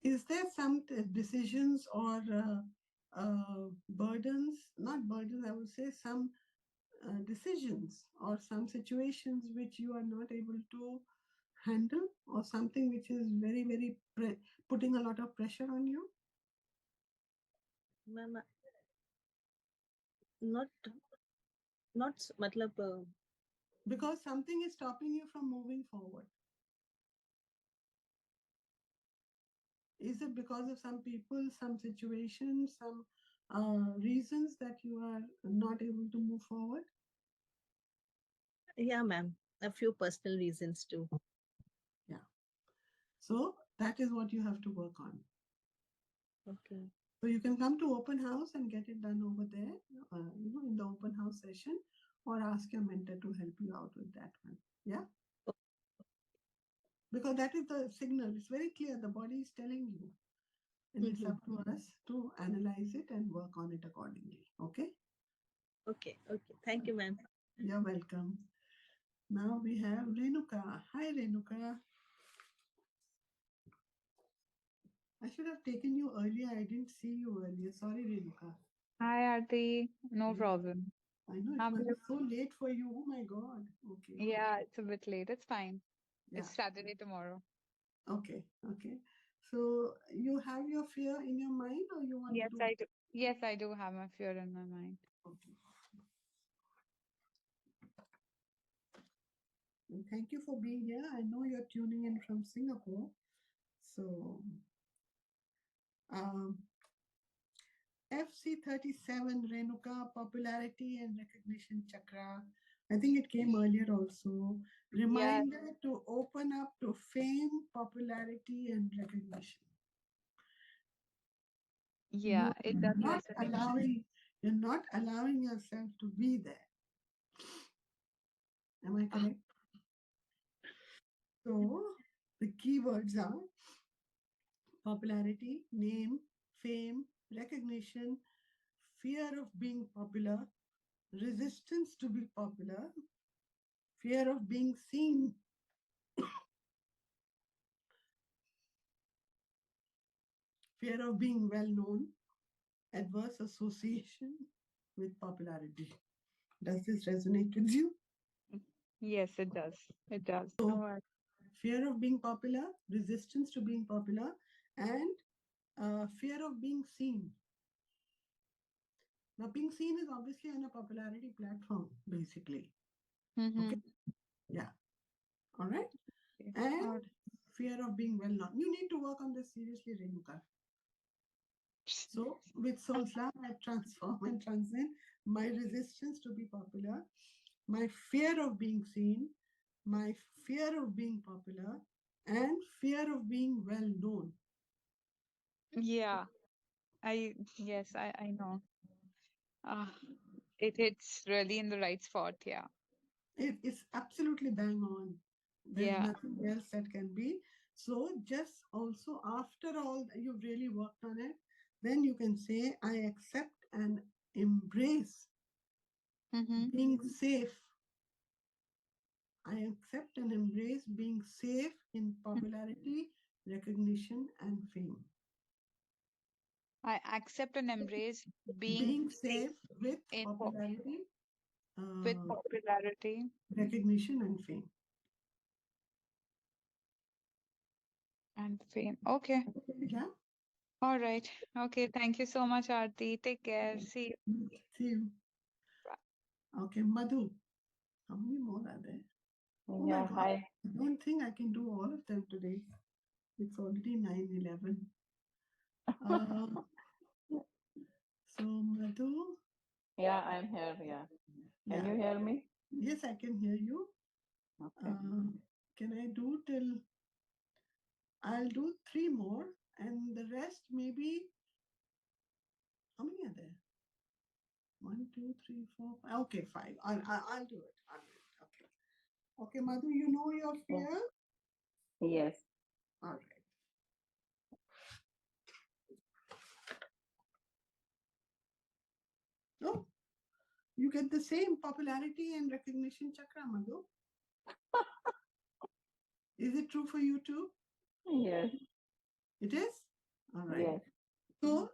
Is there some decisions or burdens, not burdens, I would say some decisions or some situations which you are not able to handle or something which is very, very putting a lot of pressure on you? Ma'am, not, matlab, Because something is stopping you from moving forward. Is it because of some people, some situations, some reasons that you are not able to move forward? yeah, ma'am, a few personal reasons too. Yeah. So that is what you have to work on. Okay. So you can come to open house and get it done over there, in the open house session, or ask your mentor to help you out with that one. Yeah. Because that is the signal. It's very clear. The body is telling you. And it's up to us to analyze it and work on it accordingly. Okay? Okay. Okay. Thank you, ma'am. You're welcome. Now we have Renuka. Hi, Renuka. I should have taken you earlier. I didn't see you earlier. Sorry, Renuka. Hi, Arati. No Yeah. problem. I know it I'm must be just, so late for you. Oh my God. Okay. yeah, it's a bit late. It's fine. Yeah. It's Saturday tomorrow. Okay. Okay. So you have your fear in your mind or you want Yes, to? I do. Yes, I do have my fear in my mind. Okay. And thank you for being here. I know you're tuning in from Singapore. So, um, FC37 Renuka, popularity and recognition chakra, I think it came earlier also. Reminder to open up to fame, popularity, and recognition. Yeah, it does Not resonate. you're not allowing yourself to be there. Am I correct? So the keywords are popularity, name, fame, recognition, fear of being popular, resistance to be popular, fear of being seen, fear of being well known, adverse association with popularity. Does this resonate with you? Yes, it does. It does. So, fear of being popular, resistance to being popular, and fear of being seen. Now, being seen is obviously on a popularity platform, basically. Okay. Yeah. All right. And fear of being well known. You need to work on this seriously, Renuka. So, with Soul Slam, I transform and transcend my resistance to be popular, my fear of being seen, my fear of being popular, and fear of being well known. Yeah, I know. Uh, it hits really in the right spot. Yeah. It is absolutely bang on. There's Yeah. nothing else that can be. So, just also after all you've really worked on it, then you can say, I accept and embrace being safe. I accept and embrace being safe in popularity, recognition, and fame. I accept and embrace Being safe with in popularity, with popularity recognition, and fame. and fame. Okay. Yeah. All right. Okay. Thank you so much, Aarti. Take care. See you. See you. Okay, Madhu. How many more are there? Oh my Yeah, God. hi. I don't think I can do all of them today. It's already 9:11. So, Madhu. Yeah, I'm here. Yeah. Can Yeah. you hear me? Yes, I can hear you. Okay. Can I do till? I'll do 3 more, and the rest maybe. How many are there? 1, 2, 3, 4, 5. Okay, 5. I'll do it. I'll do it. Okay. Okay, Madhu, you know your fear? Yes. All right. Oh, you get the same popularity and recognition chakra, Madhu. Is it true for you too? Yes. It is? All right. Yes. So,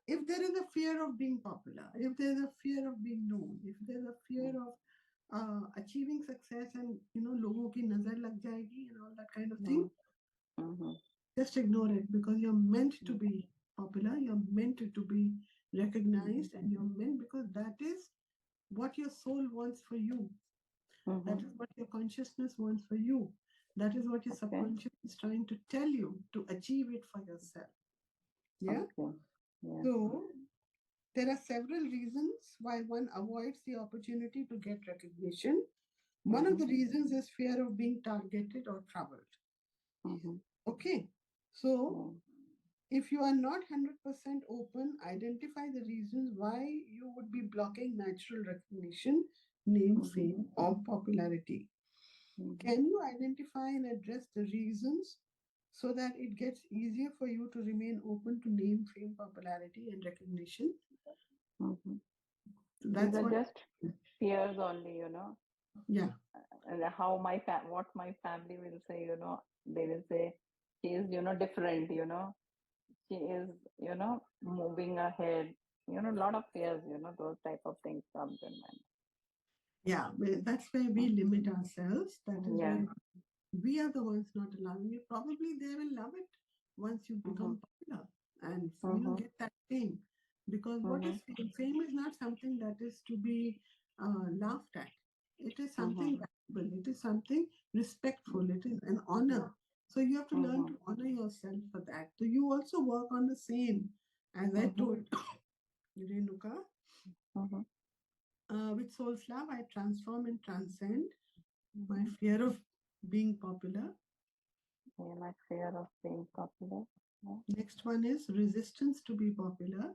if there is a fear of being popular, if there's a fear of being known, if there's a fear of achieving success and, logo ki nazar lag jayegi and all that kind of thing, just ignore it because you're meant to be popular, you're meant to be recognized, and you're meant because that is what your soul wants for you. That is what your consciousness wants for you. That is what your subconscious is trying to tell you to achieve it for yourself. Yeah? Yeah. So, there are several reasons why one avoids the opportunity to get recognition. One of the reasons is fear of being targeted or troubled. Okay. So, if you are not 100% open, identify the reasons why you would be blocking natural recognition, name, fame, or popularity. Can you identify and address the reasons so that it gets easier for you to remain open to name, fame, popularity, and recognition? These are just fears only, Yeah. And how what my family will say, they will say she is, different, she is, moving ahead, a lot of fears, those type of things comes in mind. Yeah, that's where we limit ourselves. That is where we are the ones not allowing it. Probably they will love it once you become popular and get that fame. Because what is fame? Fame is not something that is to be laughed at. It is something valuable. It is something respectful. It is an honor. So you have to learn to honor yourself for that. So you also work on the same, as I told Renuka. With with Soul's Love, I transform and transcend my fear of being popular. Yeah, my fear of being popular. Yeah. Next one is resistance to be popular.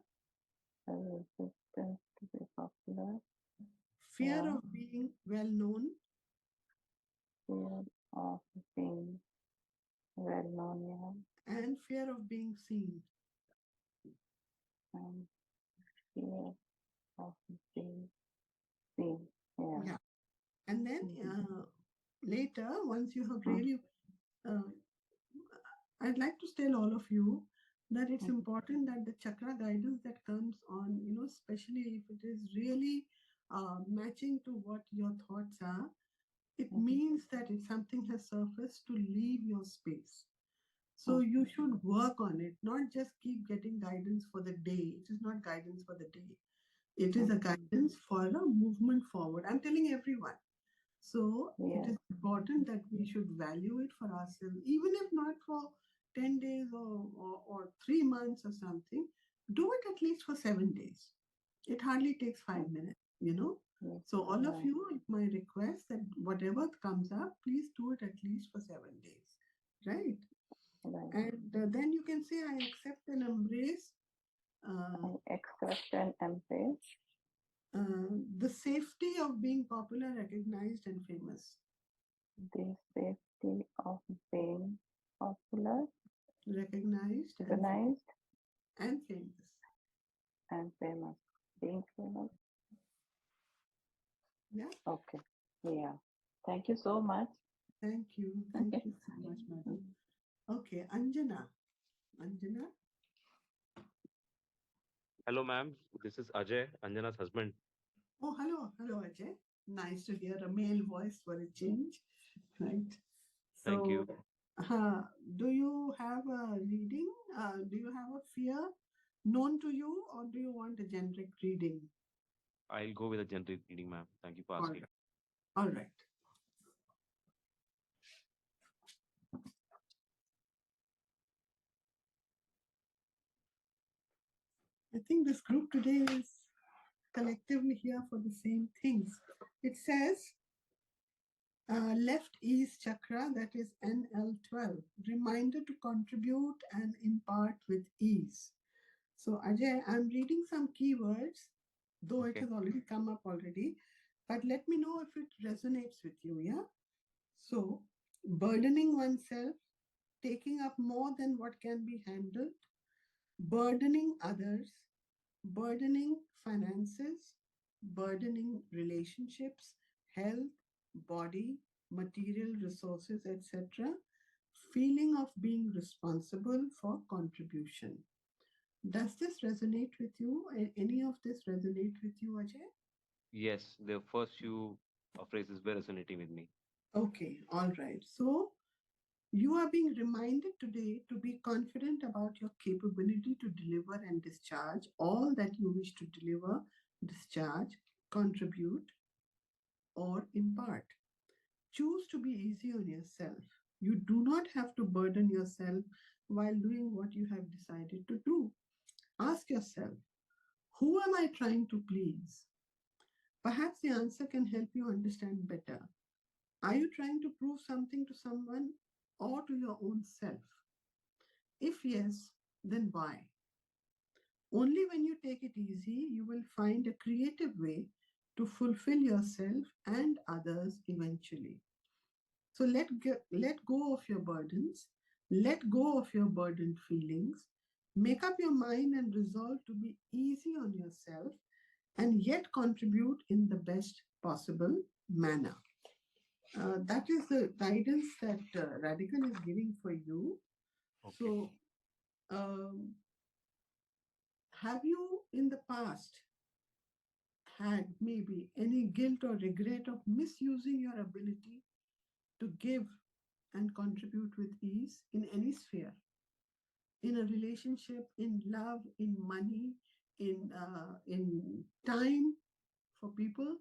Resistance to be popular. Fear Yeah. of being well known. Fear of being well known. Yeah. And fear of being seen. And fear of being seen. Yeah. Yeah. And then later, once you have Mm. really, I'd like to tell all of you that it's important that the chakra guidance that comes on, especially if it is really matching to what your thoughts are, it means that if something has surfaced to leave your space. So you should work on it, not just keep getting guidance for the day. It is not guidance for the day. It is a guidance for a movement forward. I'm telling everyone. So it is important that we should value it for ourselves, even if not for 10 days or 3 months or something. Do it at least for 7 days. It hardly takes 5 minutes. So all of you, my request that whatever comes up, please do it at least for 7 days. Right? And then you can say, I accept and embrace. I accept and embrace. The safety of being popular, recognized, and famous. The safety of being popular, recognized, and famous. And famous. Being famous. Yeah. Okay. Yeah. Thank you so much. Thank you. Thank you so much, madam. Okay, Anjana. Anjana. Hello, ma'am. This is Ajay, Anjana's husband. Oh, hello. Hello, Ajay. Nice to hear a male voice for a change. Right. Thank you. Do you have a reading? Do you have a fear known to you, or do you want a generic reading? I'll go with a generic reading, ma'am. Thank you for asking. All right. I think this group today is collectively here for the same things. It says left east chakra, that is NL12, reminder to contribute and impart with ease. So Ajay, I'm reading some keywords, though it has already come up already, but let me know if it resonates with you, yeah? So, burdening oneself, taking up more than what can be handled, burdening others, burdening finances, burdening relationships, health, body, material resources, etc. Feeling of being responsible for contribution. Does this resonate with you? Any of this resonate with you, Ajay? Yes, the first few phrases were resonating with me. Okay, all right. So you are being reminded today to be confident about your capability to deliver and discharge all that you wish to deliver, discharge, contribute, or impart. Choose to be easy on yourself. You do not have to burden yourself while doing what you have decided to do. Ask yourself, who am I trying to please? Perhaps the answer can help you understand better. Are you trying to prove something to someone or to your own self? If yes, then why? Only when you take it easy, you will find a creative way to fulfill yourself and others eventually. So let go of your burdens, let go of your burdened feelings, make up your mind and resolve to be easy on yourself and yet contribute in the best possible manner. That is the guidance that Redikall is giving for you. Okay. So, have you in the past had maybe any guilt or regret of misusing your ability to give and contribute with ease in any sphere? In a relationship, in love, in money, in time for people?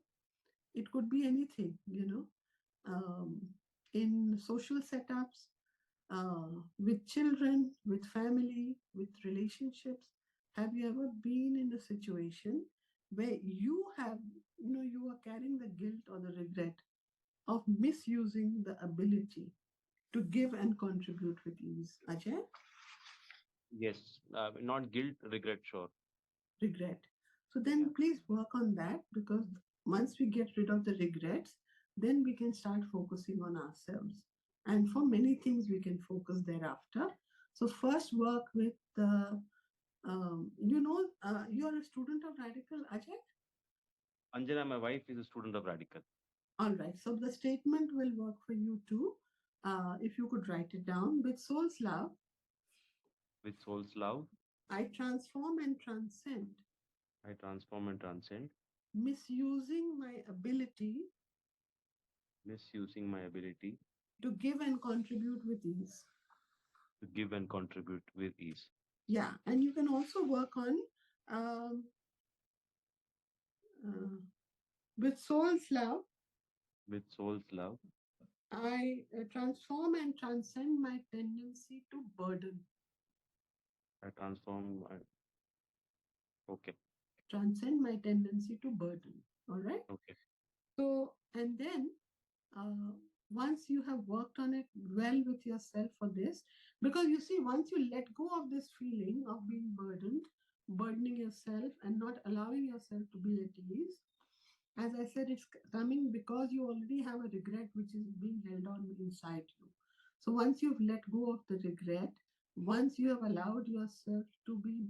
It could be anything. In social setups, with children, with family, with relationships. Have you ever been in a situation where you have, you are carrying the guilt or the regret of misusing the ability to give and contribute with ease. Ajay? Yes, not guilt, regret, sure. Regret. So then Yeah. please work on that, because once we get rid of the regrets, then we can start focusing on ourselves. And for many things, we can focus thereafter. So first work with the, you're a student of Redikall, Ajay? Anjana, my wife, is a student of Redikall. All right. So the statement will work for you too. If you could write it down. With soul's love, With soul's love, I transform and transcend, I transform and transcend, misusing my ability misusing my ability to give and contribute with ease. to give and contribute with ease. Yeah, and you can also work on um, uh, with soul's love, With soul's love, I transform and transcend my tendency to burden. I transform. Okay, Transcend my tendency to burden. All right. okay, So, and then uh, once you have worked on it well with yourself for this, because you see, once you let go of this feeling of being burdened, burdening yourself and not allowing yourself to be at ease, as I said, it's coming because you already have a regret which is being held on inside you. So once you've let go of the regret, once you have allowed yourself to be,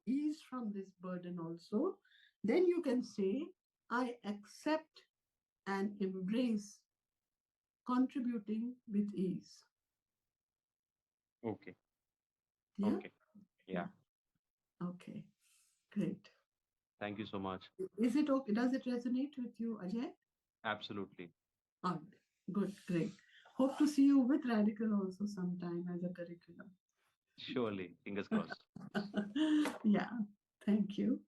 eased from this burden also, then you can say, I accept and embrace contributing with ease. okay, Yeah? okay. Yeah. Okay. Great. Thank you so much. Is it okay? Does it resonate with you, Ajay? Absolutely. All right. Good. Great. Hope to see you with Redikall also sometime as a curriculum. Surely. Fingers crossed. Yeah. Thank you.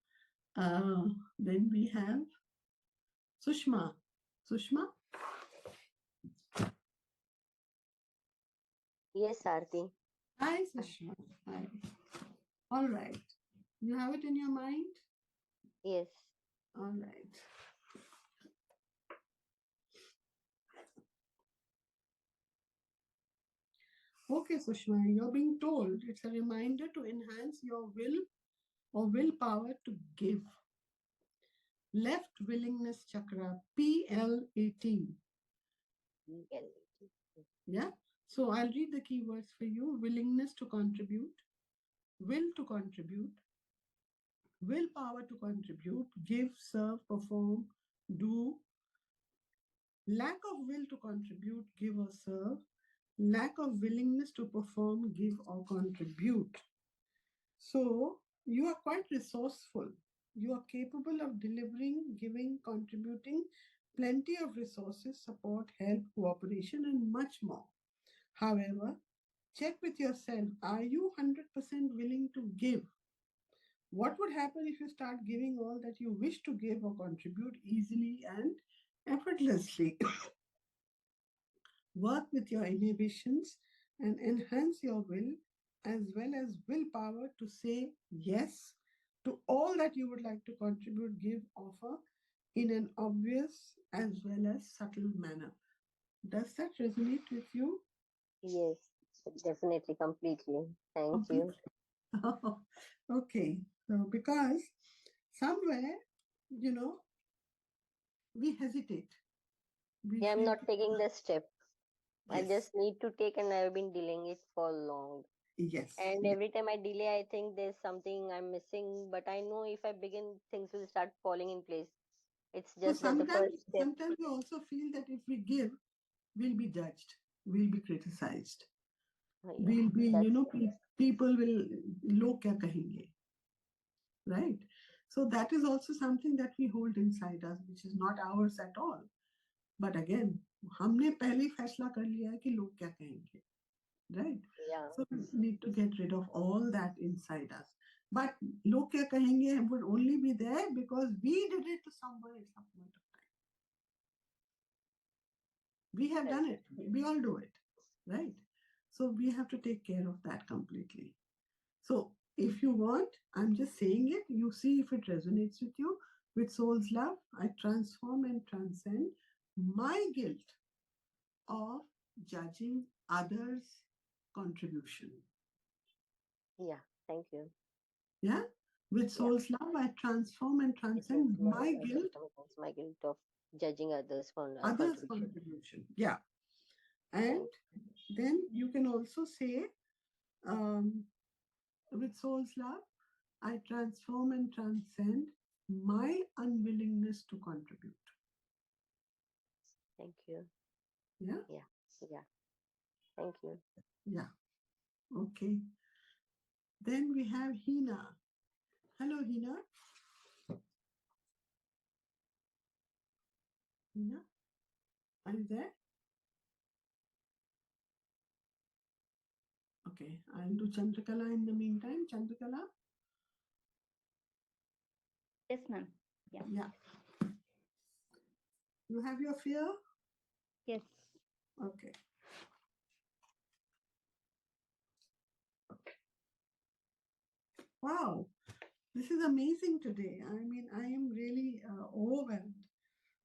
Then we have Sushma. Sushma? Yes, Arti. Hi, Sushma. Hi. All right. You have it in your mind? Yes. All right. Okay, Sushma, you're being told it's a reminder to enhance your will or willpower to give. Left willingness chakra, PL18. Yeah. So I'll read the keywords for you: willingness to contribute, will to contribute, willpower to contribute, give, serve, perform, do, lack of will to contribute, give or serve, lack of willingness to perform, give or contribute. So you are quite resourceful. You are capable of delivering, giving, contributing plenty of resources, support, help, cooperation, and much more. However, check with yourself, are you 100% willing to give? What would happen if you start giving all that you wish to give or contribute easily and effortlessly? Work with your inhibitions and enhance your will as well as willpower to say yes to all that you would like to contribute, give, offer in an obvious as well as subtle manner. Does that resonate with you? Yes, definitely, completely. Thank you. Okay. So, because somewhere, we hesitate. We Yeah, I'm feel, not taking the step. I yes, just need to take, and I've been delaying it for long. yes, And yes. every time I delay, I think there's something I'm missing. But I know if I begin, things will start falling in place. It's So just that the first step. sometimes we also feel that if we give, we'll be judged, we'll be criticized, Yeah, we'll be, that's people will, log kya kahenge, right? So that is also something that we hold inside us, which is not ours at all. But again, हमने पहले ही फैसला कर लिया है कि लोग क्या कहेंगे, right? yeah. So we need to get rid of all that inside us. But लोग क्या कहेंगे would only be there because we did it to someone at some point of time. We have done it. We all do it, right? So we have to take care of that completely. So if you want, I'm just saying it, you see if it resonates with you. With soul's love, I transform and transcend my guilt of judging others' contribution. Yeah, thank you. Yeah? With Yeah. soul's love, I transform and It transcend is my guilt, my guilt of judging others for others' contribution. contribution. Yeah. And then you can also say, with soul's love, I transform and transcend my unwillingness to contribute. Thank you. Yeah? Yeah. Yeah. Thank you. Yeah. Okay. Then we have Hina. Hello, Hina. Hina, are you there? Okay, I'll do Chandrakala in the meantime. Chandrakala? Yes, ma'am. Yeah. Yeah. You have your fear? Yes. Okay. Wow, this is amazing today. I mean, I am really overwhelmed.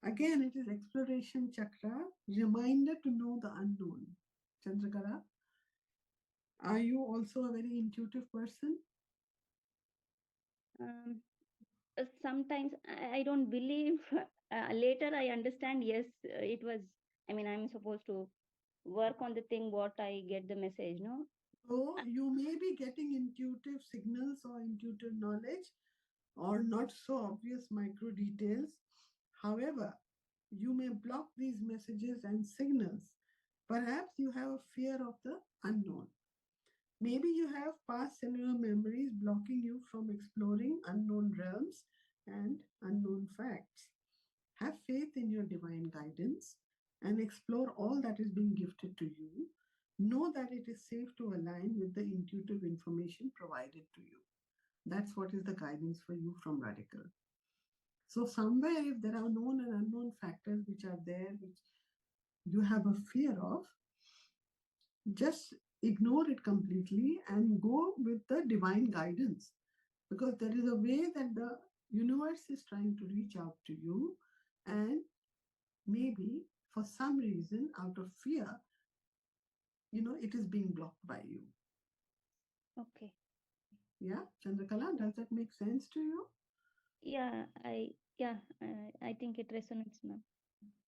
Again, it is exploration chakra, reminder to know the unknown. Chandrakala, are you also a very intuitive person? Sometimes I don't believe. Later I understand. Yes, it was. I mean, I'm supposed to work on the thing. What I get the message, no. So you may be getting intuitive signals or intuitive knowledge, or not so obvious micro details. However, you may block these messages and signals. Perhaps you have a fear of the unknown. Maybe you have past cellular memories blocking you from exploring unknown realms and unknown facts. Have faith in your divine guidance and explore all that is being gifted to you. Know that it is safe to align with the intuitive information provided to you. That's what is the guidance for you from Redikall. So, somewhere, if there are known and unknown factors which are there, which you have a fear of, just ignore it completely and go with the divine guidance, because there is a way that the universe is trying to reach out to you, and maybe for some reason, out of fear, it is being blocked by you. Okay. Yeah, Chandrakala, does that make sense to you? Yeah, I think it resonates, ma'am.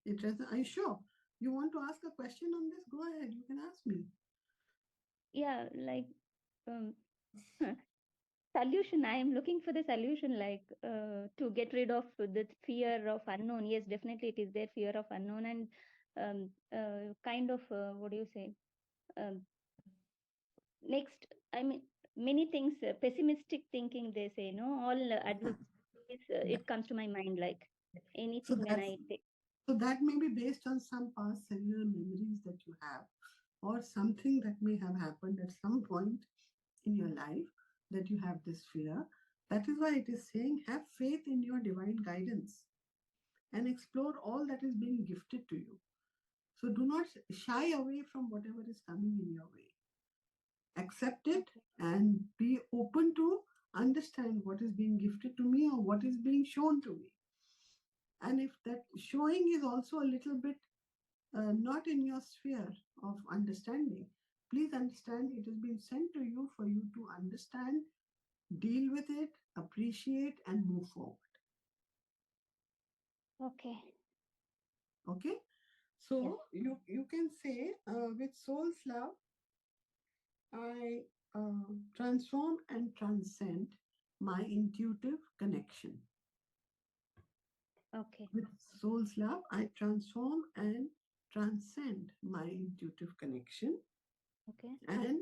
It resonates. Are you sure? You want to ask a question on this? Go ahead. You can ask me. Yeah, like solution. I am looking for the solution, like to get rid of the fear of unknown. Yes, definitely it is there, fear of unknown, and kind of what do you say? Um, Next, I mean, many things, pessimistic thinking. They say no, all advice. It comes to my mind like anything when I take. So that may be based on some past cellular memories that you have, or something that may have happened at some point in your life that you have this fear. That is why it is saying, have faith in your divine guidance and explore all that is being gifted to you. So do not shy away from whatever is coming in your way. Accept it and be open to understand what is being gifted to me or what is being shown to me. And if that showing is also a little bit not in your sphere of understanding, please understand it has been sent to you for you to understand, deal with it, appreciate, and move forward. Okay. Okay. So you can say, with soul's love, I transform and transcend my intuitive connection. Okay. With soul's love, I transform and transcend my intuitive connection. Okay. And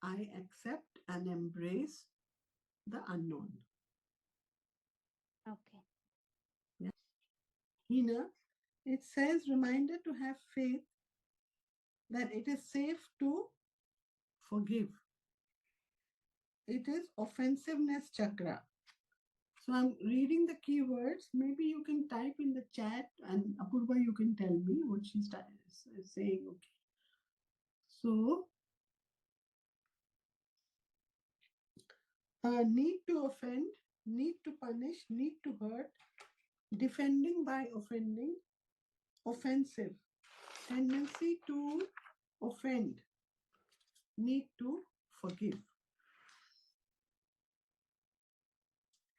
I accept and embrace the unknown. Okay. Yeah. Hina, it says, reminder to have faith that it is safe to forgive. It is offensiveness chakra. So I'm reading the keywords. Maybe you can type in the chat, and Apurva, you can tell me what she's saying. Okay. So, need to offend, need to punish, need to hurt, defending by offending, offensive, tendency to offend, need to forgive.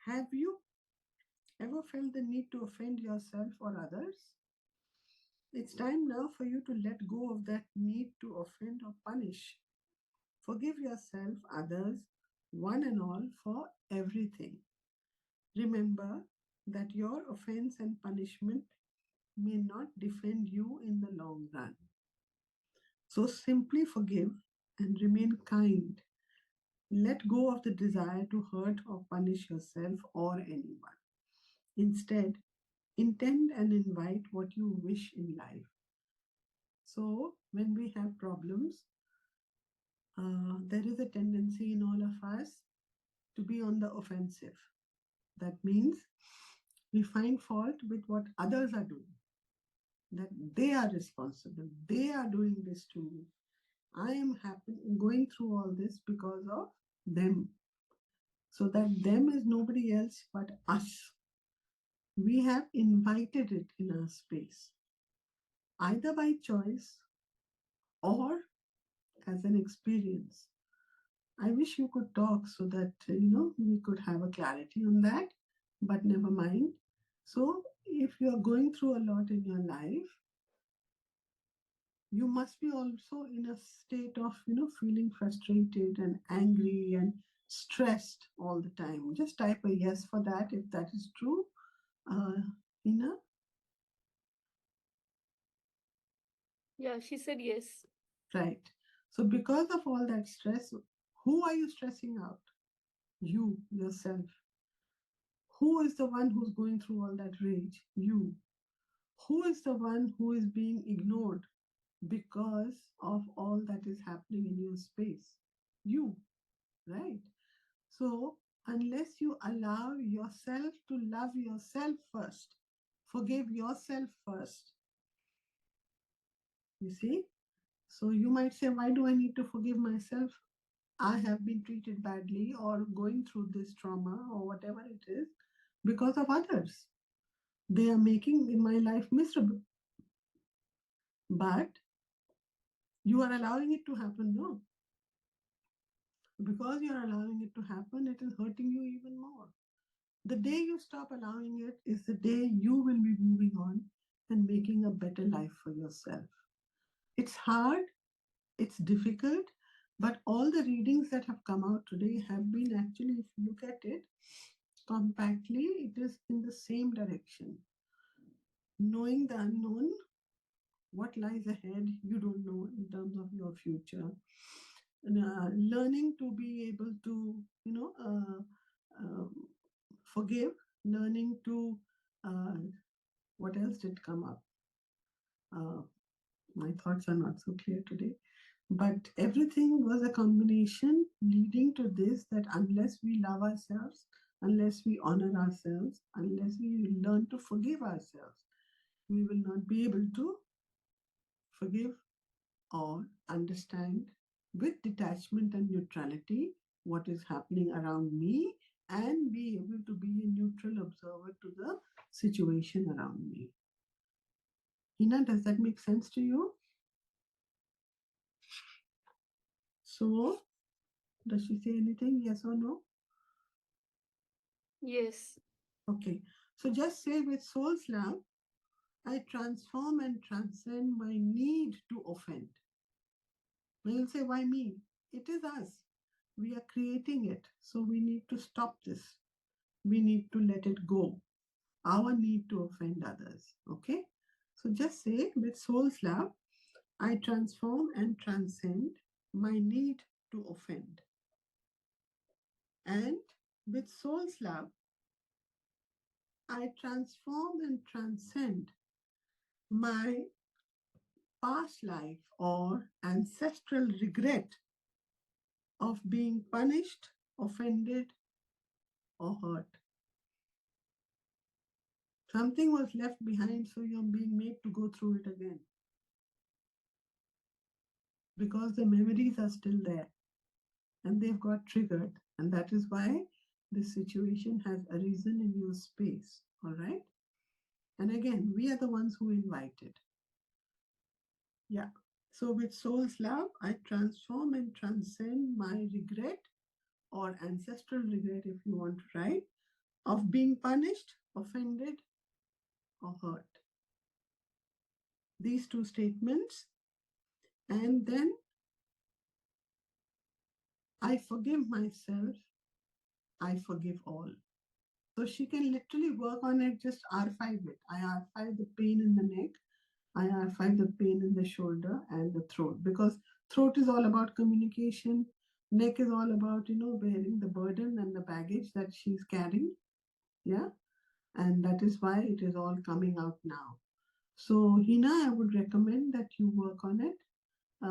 Have you ever felt the need to offend yourself or others? It's time now for you to let go of that need to offend or punish. Forgive yourself, others, one and all for everything. Remember that your offense and punishment may not defend you in the long run. So simply forgive and remain kind. Let go of the desire to hurt or punish yourself or anyone. Instead, intend and invite what you wish in life. So, when we have problems, there is a tendency in all of us to be on the offensive. That means we find fault with what others are doing, that they are responsible, they are doing this to me. I am going through all this because of them. So that them is nobody else but us. We have invited it in our space, either by choice or as an experience. I wish you could talk so that, we could have a clarity on that, but never mind. So if you are going through a lot in your life, you must be also in a state of, feeling frustrated and angry and stressed all the time. Just type a yes for that if that is true. Ina? Yeah, she said yes. Right. So because of all that stress, who are you stressing out? You, yourself. Who is the one who's going through all that rage? You. Who is the one who is being ignored because of all that is happening in your space? You, right? So, unless you allow yourself to love yourself first, forgive yourself first, you see? So, you might say, why do I need to forgive myself? I have been treated badly or going through this trauma or whatever it is because of others. They are making my life miserable. But you are allowing it to happen, no? Because you are allowing it to happen, it is hurting you even more. The day you stop allowing it is the day you will be moving on and making a better life for yourself. It's hard, it's difficult, but all the readings that have come out today have been actually, if you look at it compactly, it is in the same direction. Knowing the unknown, what lies ahead, you don't know in terms of your future. Learning to be able to, forgive, learning to, what else did come up? My thoughts are not so clear today. But everything was a combination leading to this, that unless we love ourselves, unless we honor ourselves, unless we learn to forgive ourselves, we will not be able to forgive or understand with detachment and neutrality what is happening around me and be able to be a neutral observer to the situation around me. Hina, does that make sense to you? So, does she say anything? Yes or no? Yes. Okay. So just say, with soul's love, I transform and transcend my need to offend. Now you'll say, why me? It is us. We are creating it. So we need to stop this. We need to let it go. Our need to offend others. Okay? So just say, with soul's love, I transform and transcend my need to offend. And with soul's love, I transform and transcend my past life or ancestral regret of being punished, offended, or hurt. Something was left behind, so you're being made to go through it again. Because the memories are still there and they've got triggered. And that is why this situation has arisen in your space. All right. And again, we are the ones who invited. Yeah. So with soul's love, I transform and transcend my regret or ancestral regret, if you want to write, of being punished, offended, or hurt. These two statements. And then I forgive myself. I forgive all. So she can literally work on it, just R5 it. I R5 the pain in the neck. I R5 the pain in the shoulder and the throat, because throat is all about communication. Neck is all about, bearing the burden and the baggage that she's carrying. Yeah. And that is why it is all coming out now. So Hina, I would recommend that you work on it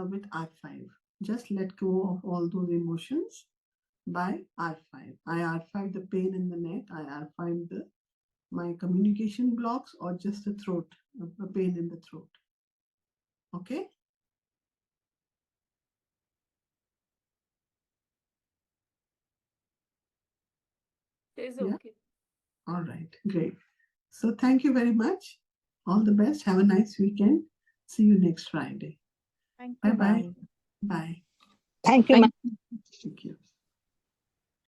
with R5. Just let go of all those emotions by R5. I R5 the pain in the neck. I R5 my communication blocks, or just the throat, a pain in the throat. Okay? It is Yeah. okay. All right. Great. So thank you very much. All the best. Have a nice weekend. See you next Friday. Thank Bye you, bye. ma'am. Bye. Thank you, ma'am. Thank you.